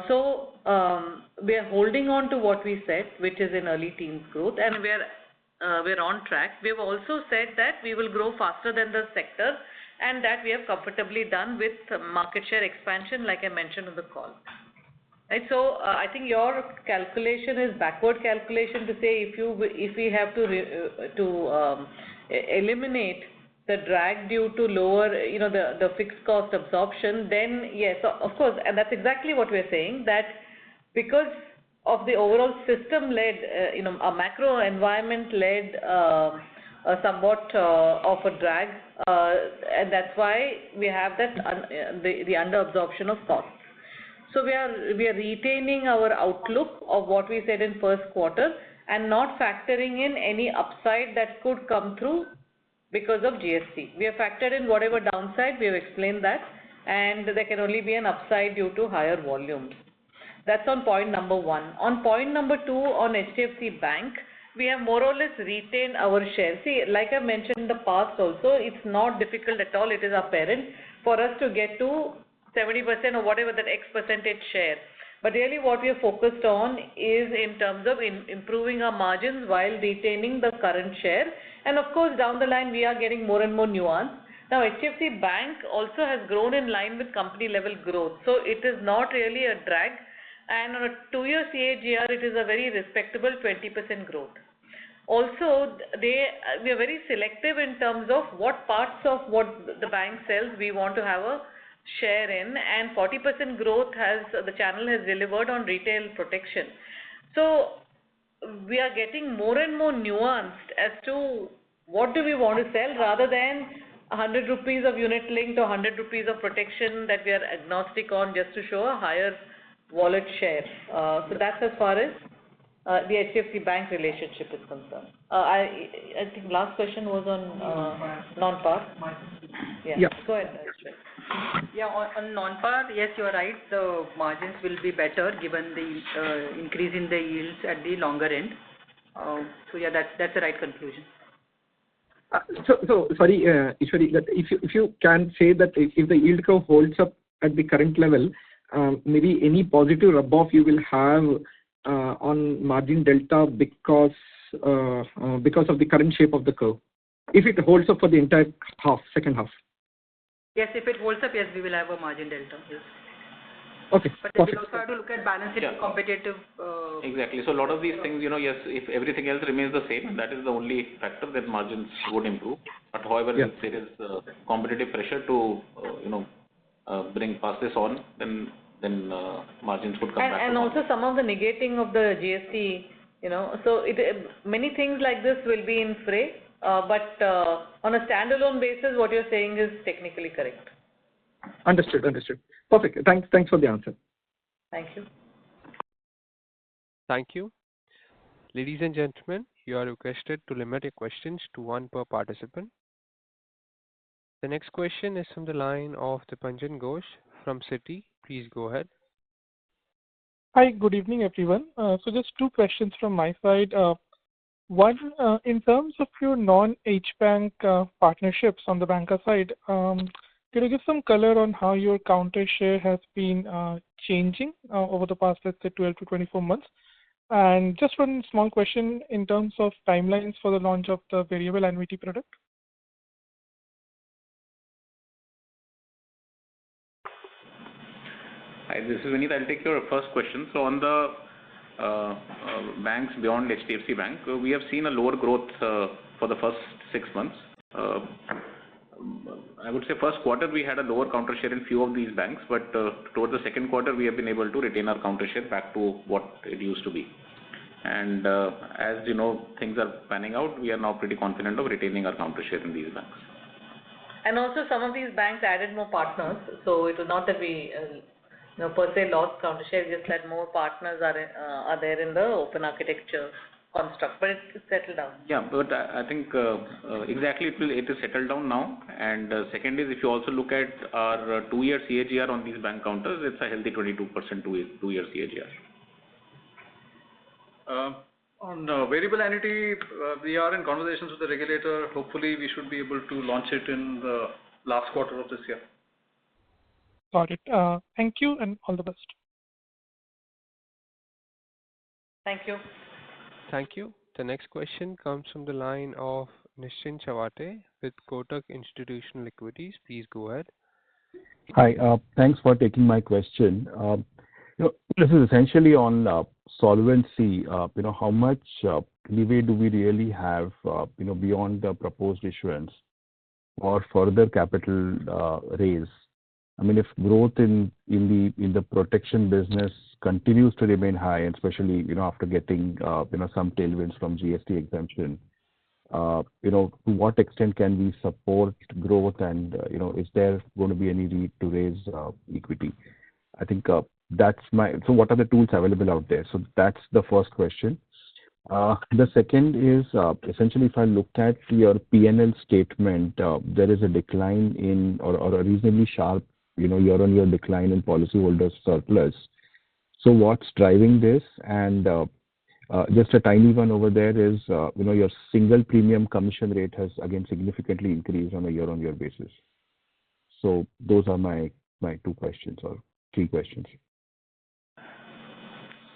S2: So we are holding on to what we said, which is in early teens growth, and we're on track. We have also said that we will grow faster than the sector, and that we have comfortably done with market share expansion, like I mentioned on the call. Right, so I think your calculation is backward calculation to say if we have to eliminate the drag due to lower, the fixed cost absorption, then yes, of course, and that's exactly what we're saying, that because of the overall system-led, a macro environment-led somewhat of a drag, and that's why we have that the under-absorption of costs. So we are retaining our outlook of what we said in first quarter and not factoring in any upside that could come through because of GST. We have factored in whatever downside, we have explained that, and there can only be an upside due to higher volumes. That's on point number one. On point number two, on HDFC Bank, we have more or less retained our share. See, like I mentioned in the past also, it's not difficult at all, it is apparent for us to get to 70% or whatever that X percentage share. But really what we are focused on is in terms of improving our margins while retaining the current share. And of course, down the line, we are getting more and more nuance. Now, HDFC Bank also has grown in line with company level growth. So it is not really a drag. And on a 2-year CAGR, it is a very respectable 20% growth. Also, we are very selective in terms of what parts of what the bank sells we want to have a share in, and 40% growth the channel has delivered on retail protection. So we are getting more and more nuanced as to what do we want to sell rather than 100 rupees of unit linked or 100 rupees of protection that we are agnostic on just to show a higher wallet share. So that's as far as the HDFC Bank relationship is concerned. I think last question was on non-par. Yeah. Go ahead, Ashwin.
S7: Yeah, on non-par, yes, you are right. The margins will be better given the increase in the yields at the longer end. So yeah, that's the right conclusion.
S11: So sorry, Ishwari, that if you can say that if the yield curve holds up at the current level, maybe any positive rub-off you will have on margin delta because of the current shape of the curve, if it holds up for the entire second half.
S7: Yes, if it holds up, yes, we will have a margin delta. Yes.
S11: Okay.
S7: But we also have to look at balance it competitive.
S6: Exactly. So a lot of these things, yes, if everything else remains the same, that is the only factor that margins would improve. But however, if there is competitive pressure to, pass this on, then margins would come back.
S2: And also some of the negating of the GST, so many things like this will be in fray. But on a standalone basis, what you're saying is technically correct.
S11: Understood. Perfect. Thanks for the answer.
S2: Thank you.
S1: Thank you. Ladies and gentlemen, you are requested to limit your questions to one per participant. The next question is from the line of Dipanjan Ghosh from Citi. Please go ahead.
S12: Hi, good evening, everyone. So just two questions from my side. One, in terms of your non-H bank partnerships on the banker side, can you give some color on how your counter share has been changing over the past, let's say, 12 to 24 months? And just one small question in terms of timelines for the launch of the variable annuity product.
S6: Hi, this is Vineet. I'll take your first question. So on the banks beyond HDFC Bank, we have seen a lower growth for the first 6 months. I would say first quarter we had a lower counter share in few of these banks, but towards the second quarter we have been able to retain our counter share back to what it used to be. And as things are panning out, we are now pretty confident of retaining our counter share in these banks.
S2: And also some of these banks added more partners, so it was not that we per se lost counter share, just that more partners are there in the open architecture construct, but it's settled down.
S6: Yeah, but I think exactly it is settled down now. And second is, if you also look at our 2-year CAGR on these bank counters, it's a healthy 22% 2-year CAGR.
S4: On variable annuity, we are in conversations with the regulator. Hopefully, we should be able to launch it in the last quarter of this year.
S12: Got it. Thank you and all the best.
S2: Thank you.
S1: Thank you. The next question comes from the line of Nischint Chawathe with Kotak Institutional Equities. Please go ahead.
S13: Hi. Thanks for taking my question. This is essentially on solvency. How much leeway do we really have, beyond the proposed issuance or further capital raise? I mean, if growth in the protection business continues to remain high, and especially after getting some tailwinds from GST exemption, to what extent can we support growth, and is there going to be any need to raise equity? I think that's so what are the tools available out there? So that's the first question. The second is essentially, if I look at your P&L statement, there is a decline in or a reasonably sharp year-on-year decline in policyholders surplus. So what's driving this? And just a tiny one over there is your single premium commission rate has again significantly increased on a year-on-year basis. So those are my two questions or three questions.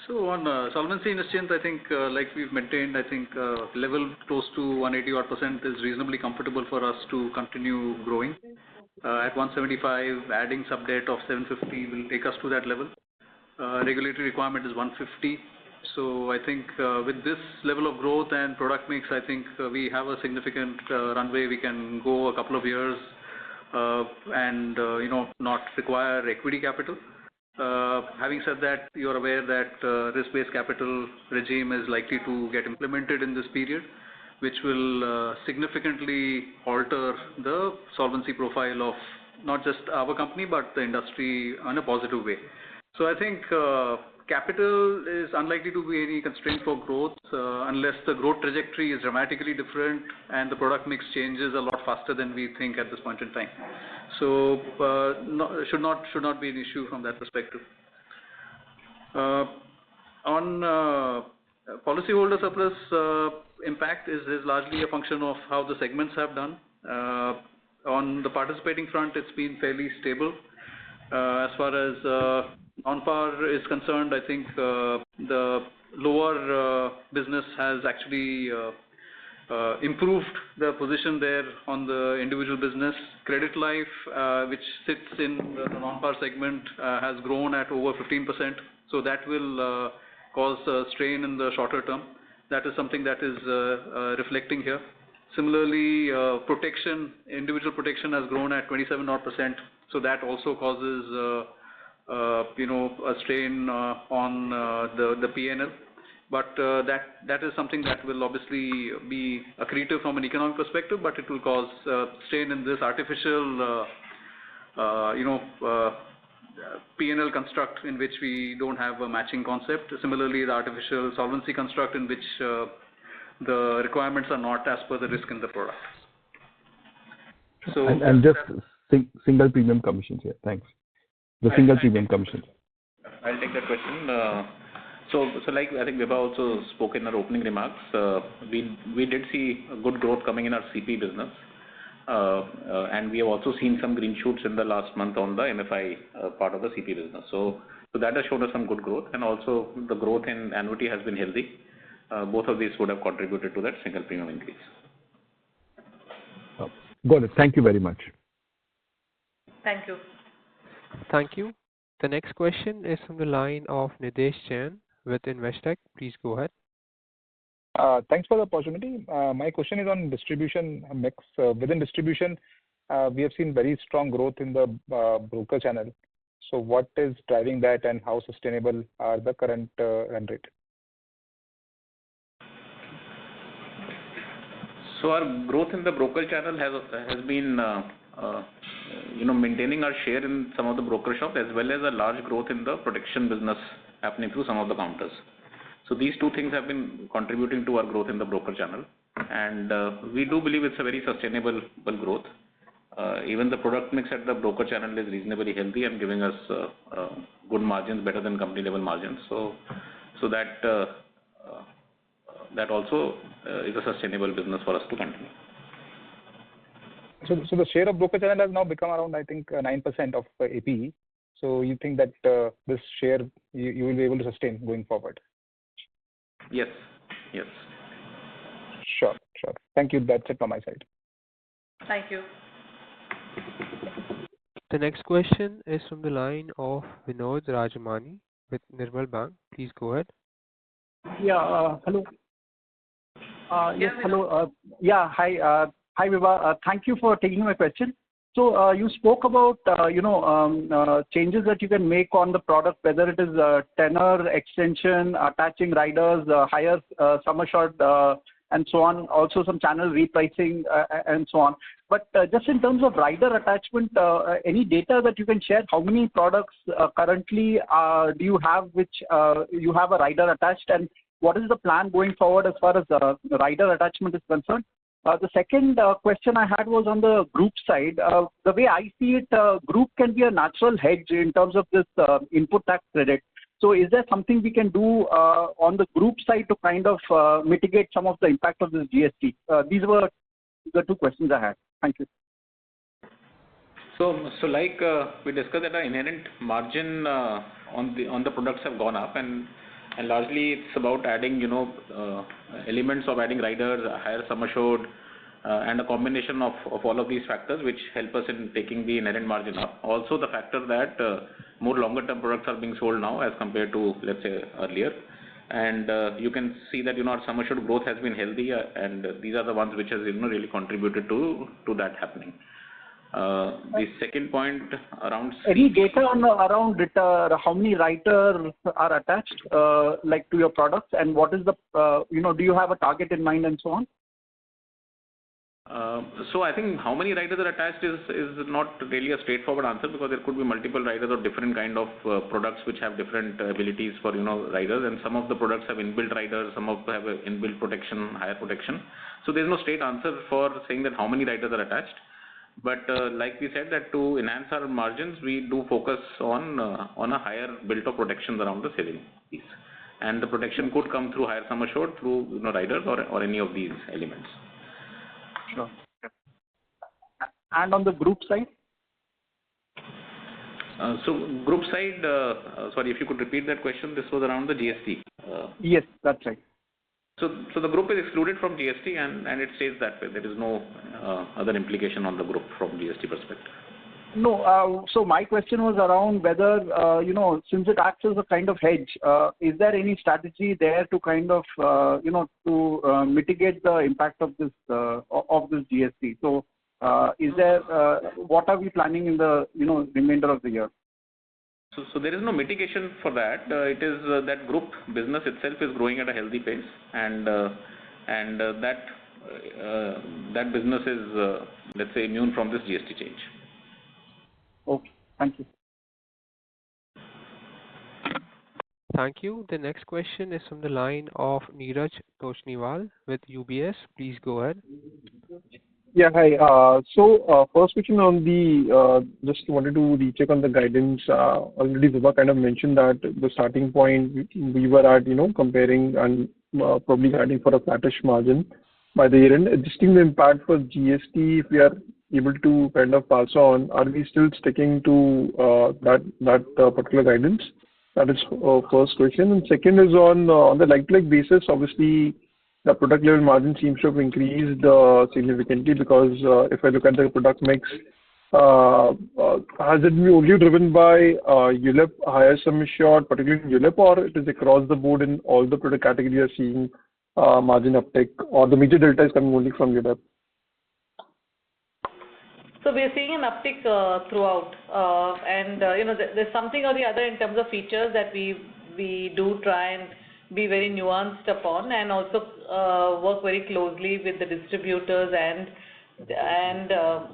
S4: So on solvency, Nischint, I think like we've maintained, I think level close to 180% is reasonably comfortable for us to continue growing. At 175, adding sub-debt of 750 will take us to that level. Regulatory requirement is 150. So I think with this level of growth and product mix, I think we have a significant runway. We can go a couple of years and not require equity capital. Having said that, you're aware that risk-based capital regime is likely to get implemented in this period, which will significantly alter the solvency profile of not just our company, but the industry in a positive way. So I think capital is unlikely to be any constraint for growth unless the growth trajectory is dramatically different and the product mix changes a lot faster than we think at this point in time. So should not be an issue from that perspective. On policyholder surplus impact is largely a function of how the segments have done. On the participating front, it's been fairly stable. As far as non-par is concerned, I think the lower business has actually improved the position there on the individual business. Credit life, which sits in the non-par segment, has grown at over 15%. So that will cause a strain in the shorter term. That is something that is reflecting here. Similarly, protection, individual protection has grown at 27%. So that also causes a strain on the P&L. But that is something that will obviously be accretive from an economic perspective, but it will cause strain in this artificial, P&L construct in which we don't have a matching concept. Similarly, the artificial solvency construct in which the requirements are not as per the risk in the product. So
S13: and just single premium commissions here. Thanks. The single premium commissions.
S6: I'll take that question. So like I think Vibha also spoke in our opening remarks, we did see a good growth coming in our CP business. And we have also seen some green shoots in the last month on the MFI part of the CP business. So that has shown us some good growth, and also the growth in annuity has been healthy. Both of these would have contributed to that single premium increase.
S13: Got it. Thank you very much.
S2: Thank you.
S1: Thank you. The next question is from the line of Nidesh Jain with Investec. Please go ahead.
S14: Thanks for the opportunity. My question is on distribution mix. Within distribution, we have seen very strong growth in the broker channel. So what is driving that, and how sustainable are the current run rate?
S6: So our growth in the broker channel has been maintaining our share in some of the broker shops, as well as a large growth in the protection business happening through some of the counters. So these two things have been contributing to our growth in the broker channel, and we do believe it's a very sustainable growth. Even the product mix at the broker channel is reasonably healthy and giving us good margins, better than company level margins. So that also is a sustainable business for us to continue.
S14: So the share of broker channel has now become around, I think, 9% of APE. So you think that this share you will be able to sustain going forward?
S6: Yes.
S14: Sure. Thank you. That's it from my side.
S2: Thank you.
S1: The next question is from the line of Vinod Rajamani with Nirmal Bang. Please go ahead.
S15: Yeah. Hello. Yes. Hello. Hi, Vibha. Thank you for taking my question. So you spoke about changes that you can make on the product, whether it is tenor extension, attaching riders, higher sum assured, and so on. Also some channel repricing and so on. But just in terms of rider attachment, any data that you can share? How many products currently do you have which you have a rider attached, and what is the plan going forward as far as rider attachment is concerned? The second question I had was on the group side. The way I see it, group can be a natural hedge in terms of this input tax credit. So is there something we can do on the group side to kind of mitigate some of the impact of this GST? These were the two questions I had. Thank you.
S6: So like we discussed, that our inherent margin on the products have gone up, and largely it's about adding elements of adding riders, higher sum assured, and a combination of all of these factors which help us in taking the inherent margin up. Also the factor that more longer term products are being sold now as compared to, let's say, earlier, and you can see that our sum assured growth has been healthy, and these are the ones which has really contributed to that happening. The second point around
S15: any data on around it, how many riders are attached like to your products, and what is the do you have a target in mind and so on?
S6: So I think how many riders are attached is not really a straightforward answer, because there could be multiple riders or different kind of products which have different abilities for riders, and some of the products have inbuilt riders, some of them have a inbuilt protection, higher protection. So there is no straight answer for saying that how many riders are attached. But like we said, that to enhance our margins, we do focus on a higher built of protections around the saving piece, and the protection could come through higher sum assured, through riders or any of these elements.
S15: Sure. And on the group side?
S6: So group side, sorry, if you could repeat that question, this was around the GST.
S15: Yes, that's right.
S6: So the group is excluded from GST, and it stays that way. There is no other implication on the group from GST perspective.
S15: No, so my question was around whether, since it acts as a kind of hedge, is there any strategy there to kind of, to mitigate the impact of this GST? So, is there, what are we planning in the, remainder of the year?
S6: So there is no mitigation for that. It is that group business itself is growing at a healthy pace, and that business is, let's say, immune from this GST change.
S15: Okay, thank you.
S1: Thank you. The next question is from the line of Neeraj Toshniwal with UBS. Please go ahead.
S16: Yeah, hi. First question on the, just wanted to recheck on the guidance. Already Vibha kind of mentioned that the starting point we were at, comparing and probably guiding for a flattish margin by the year end. Adjusting the impact for GST, if we are able to kind of pass on, are we still sticking to that particular guidance? That is first question. And second is on the like-to-like basis, obviously the product level margin seems to have increased significantly, because if I look at the product mix, has it been only driven by ULIP, higher sum assured, particularly in ULIP, or it is across the board in all the product categories are seeing margin uptick, or the major delta is coming only from ULIP?
S2: So we are seeing an uptick throughout, and there's something or the other in terms of features that we do try and be very nuanced upon, and also work very closely with the distributors and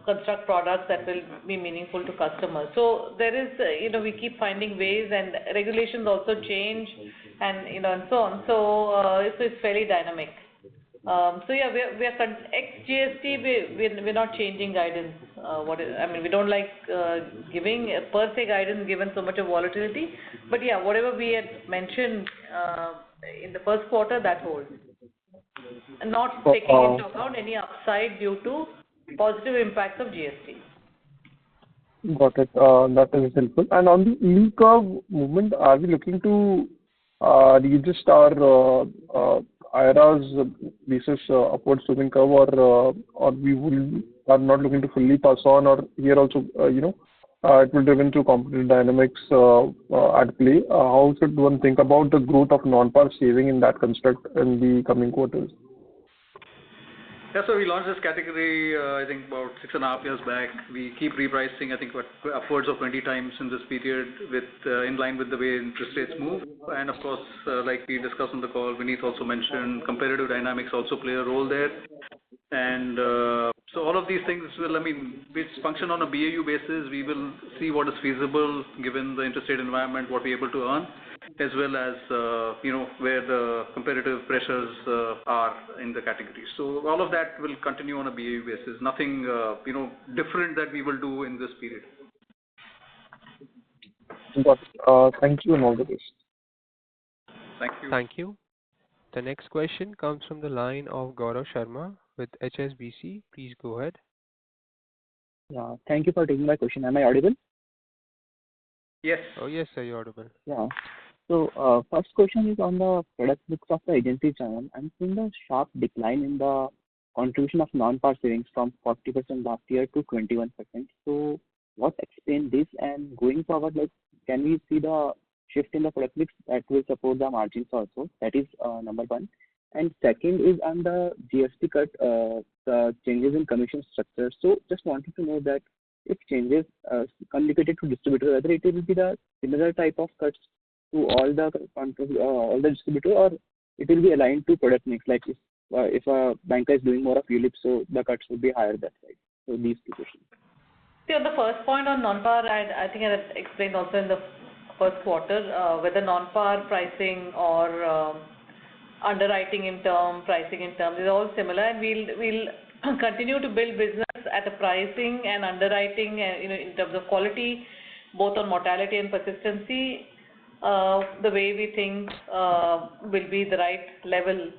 S2: construct products that will be meaningful to customers. So there is, we keep finding ways, and regulations also change, and and so on. So it's fairly dynamic. So yeah, we are ex-GST. We're not changing guidance. We don't like giving per se guidance given so much of volatility. But yeah, whatever we had mentioned in the first quarter, that holds. And not taking into account any upside due to positive impacts of GST.
S16: Got it. That is helpful. And on the yield curve movement, are we looking to readjust our IRRs basis upward sloping curve, or we are not looking to fully pass on, or here also, it will driven through competitive dynamics at play? How should one think about the growth of non-par saving in that construct in the coming quarters?
S4: Yeah, so we launched this category, I think about 6.5 years back. We keep repricing, I think, upwards of 20 times in this period, with in line with the way interest rates move. And of course, like we discussed on the call, Vineet also mentioned competitive dynamics also play a role there. And so all of these things will, which function on a BAU basis, we will see what is feasible given the interest rate environment, what we're able to earn, as well as, where the competitive pressures are in the category. So all of that will continue on a BAU basis. Nothing, different that we will do in this period.
S16: Got it. Thank you and all the best.
S4: Thank you.
S1: Thank you. The next question comes from the line of Gaurav Sharma with HSBC. Please go ahead.
S17: Yeah, thank you for taking my question. Am I audible?
S4: Yes.
S1: Oh, yes, sir, you're audible.
S17: Yeah. So, first question is on the product mix of the agency channel. I'm seeing a sharp decline in the contribution of non-par savings from 40% last year to 21%. So, what explains this? And going forward, can we see the shift in the product mix that will support the margins also? That is number one. And second is on the GST cut, the changes in commission structure. So, just wanted to know that if changes communicated to distributor, whether it will be the similar type of cuts to all the distributor, or it will be aligned to product mix. Like if if a banker is doing more of ULIP, so the cuts would be higher that side. So these two questions.
S2: See, on the first point on non-par, I think I had explained also in the first quarter, whether non-par pricing or underwriting in term, pricing in terms is all similar, and we'll continue to build business at a pricing and underwriting, in terms of quality, both on mortality and persistency, the way we think will be the right level,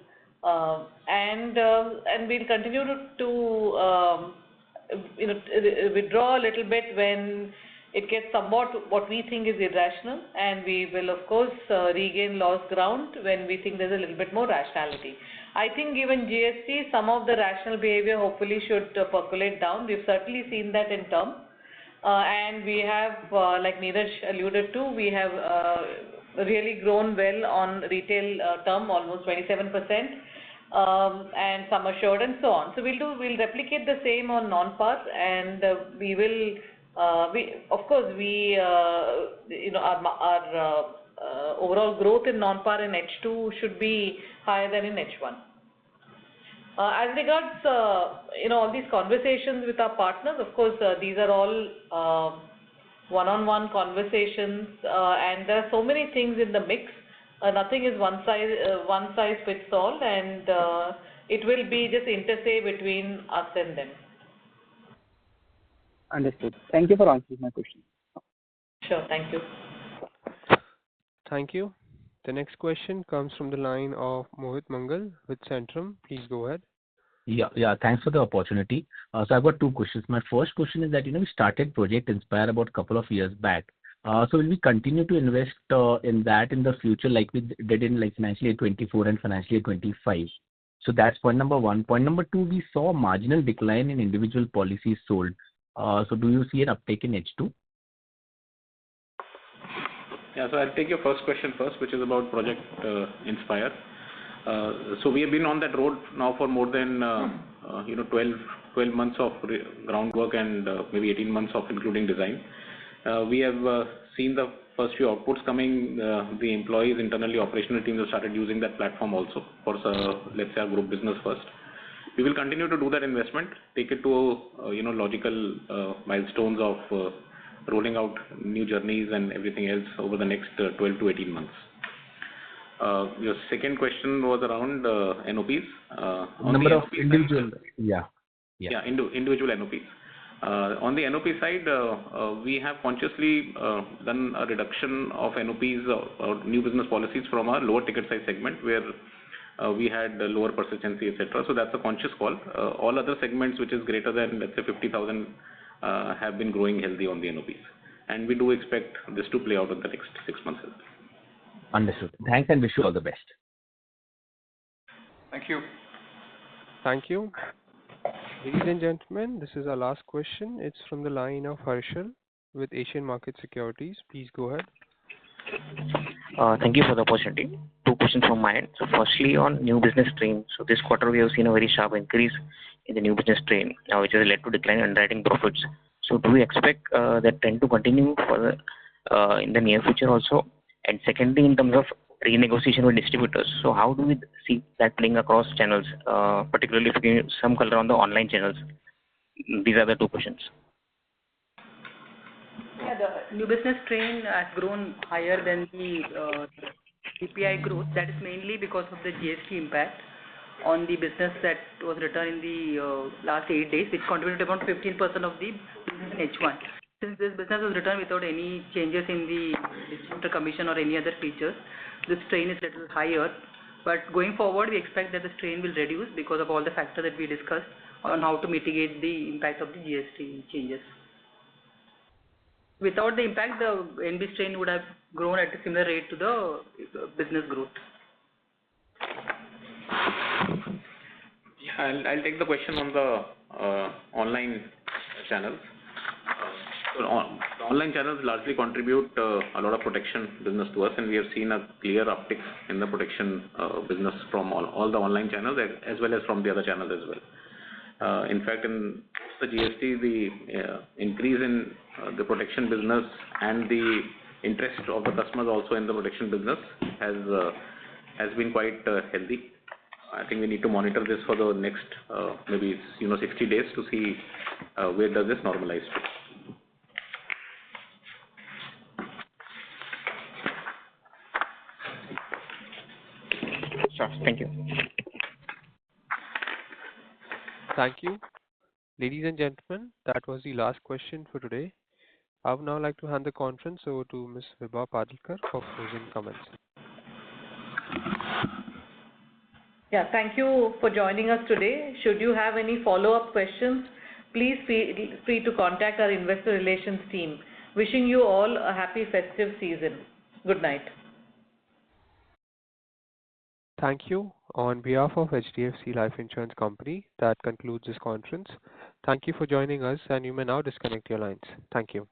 S2: and we'll continue to withdraw a little bit when it gets somewhat what we think is irrational, and we will of course regain lost ground when we think there's a little bit more rationality. I think given GST, some of the rational behavior hopefully should percolate down. We've certainly seen that in term, and we have, like Neeraj alluded to, we have really grown well on retail term, almost 27%. And sum assured and so on. So we'll replicate the same on non-par, and we will, our overall growth in non-par in H2 should be higher than in H1. As regards, all these conversations with our partners, of course, these are all one-on-one conversations, and there are so many things in the mix. Nothing is one size fits all, and it will be just interplay between us and them.
S17: Understood. Thank you for answering my question.
S2: Sure, thank you.
S1: Thank you. The next question comes from the line of Mohit Mangal with Centrum. Please go ahead.
S18: Yeah. Thanks for the opportunity. So I've got two questions. My first question is that we started Project Inspire about a couple of years back. So will we continue to invest in that in the future, like we did in financial year 24 and financial year 25? So that's point number one. Point number two, we saw a marginal decline in individual policies sold. So do you see an uptake in H2?
S6: Yeah, so I'll take your first question first, which is about Project Inspire. So we have been on that road now for more than 12 months of groundwork and maybe 18 months of including design. We have seen the first few outputs coming. The employees internally, operational teams have started using that platform also for, let's say, our group business first. We will continue to do that investment, take it to logical milestones of rolling out new journeys and everything else over the next 12 to 18 months. Your second question was around NOPs.
S18: Number of individual,
S6: individual NOPs. On the NOP side, we have consciously done a reduction of NOPs or new business policies from our lower ticket size segment where we had lower persistency, etc. So that's a conscious call. All other segments which is greater than, let's say, 50,000 have been growing healthy on the NOPs. And we do expect this to play out in the next 6 months.
S18: Understood. Thanks and wish you all the best.
S4: Thank you.
S1: Thank you. Ladies and gentlemen, this is our last question. It's from the line of Harshal with Asian Market Securities. Please go ahead.
S19: Thank you for the opportunity. Two questions from my end. So firstly, on new business strain. So this quarter we have seen a very sharp increase in the new business strain, which has led to decline in underwriting profits. So do we expect that trend to continue for in the near future also? And secondly, in terms of renegotiation with distributors, so how do we see that playing across channels, particularly if you give some color on the online channels? These are the two questions.
S7: Yeah, the new business strain has grown higher than the CPI growth. That is mainly because of the GST impact on the business that was returned in the last 8 days, which contributed about 15% of the business in H1. Since this business was returned without any changes in the distributor commission or any other features, the strain is a little higher. But going forward, we expect that the strain will reduce because of all the factors that we discussed on how to mitigate the impact of the GST changes. Without the impact, the NB strain would have grown at a similar rate to the business growth.
S6: Yeah, I'll take the question on the online channels. So the online channels largely contribute a lot of protection business to us, and we have seen a clear uptick in the protection business from all the online channels as well as from the other channels as well. In fact, in the GST, the increase in the protection business and the interest of the customers also in the protection business has been quite healthy. I think we need to monitor this for the next maybe 60 days to see where does this normalize to.
S19: Sure. Thank you.
S1: Thank you. Ladies and gentlemen, that was the last question for today. I would now like to hand the conference over to Ms. Vibha Padalkar for closing comments.
S2: Yeah, thank you for joining us today. Should you have any follow-up questions, please feel free to contact our investor relations team. Wishing you all a happy festive season. Good night.
S1: Thank you. On behalf of HDFC Life Insurance Company, that concludes this conference. Thank you for joining us, and you may now disconnect your lines. Thank you.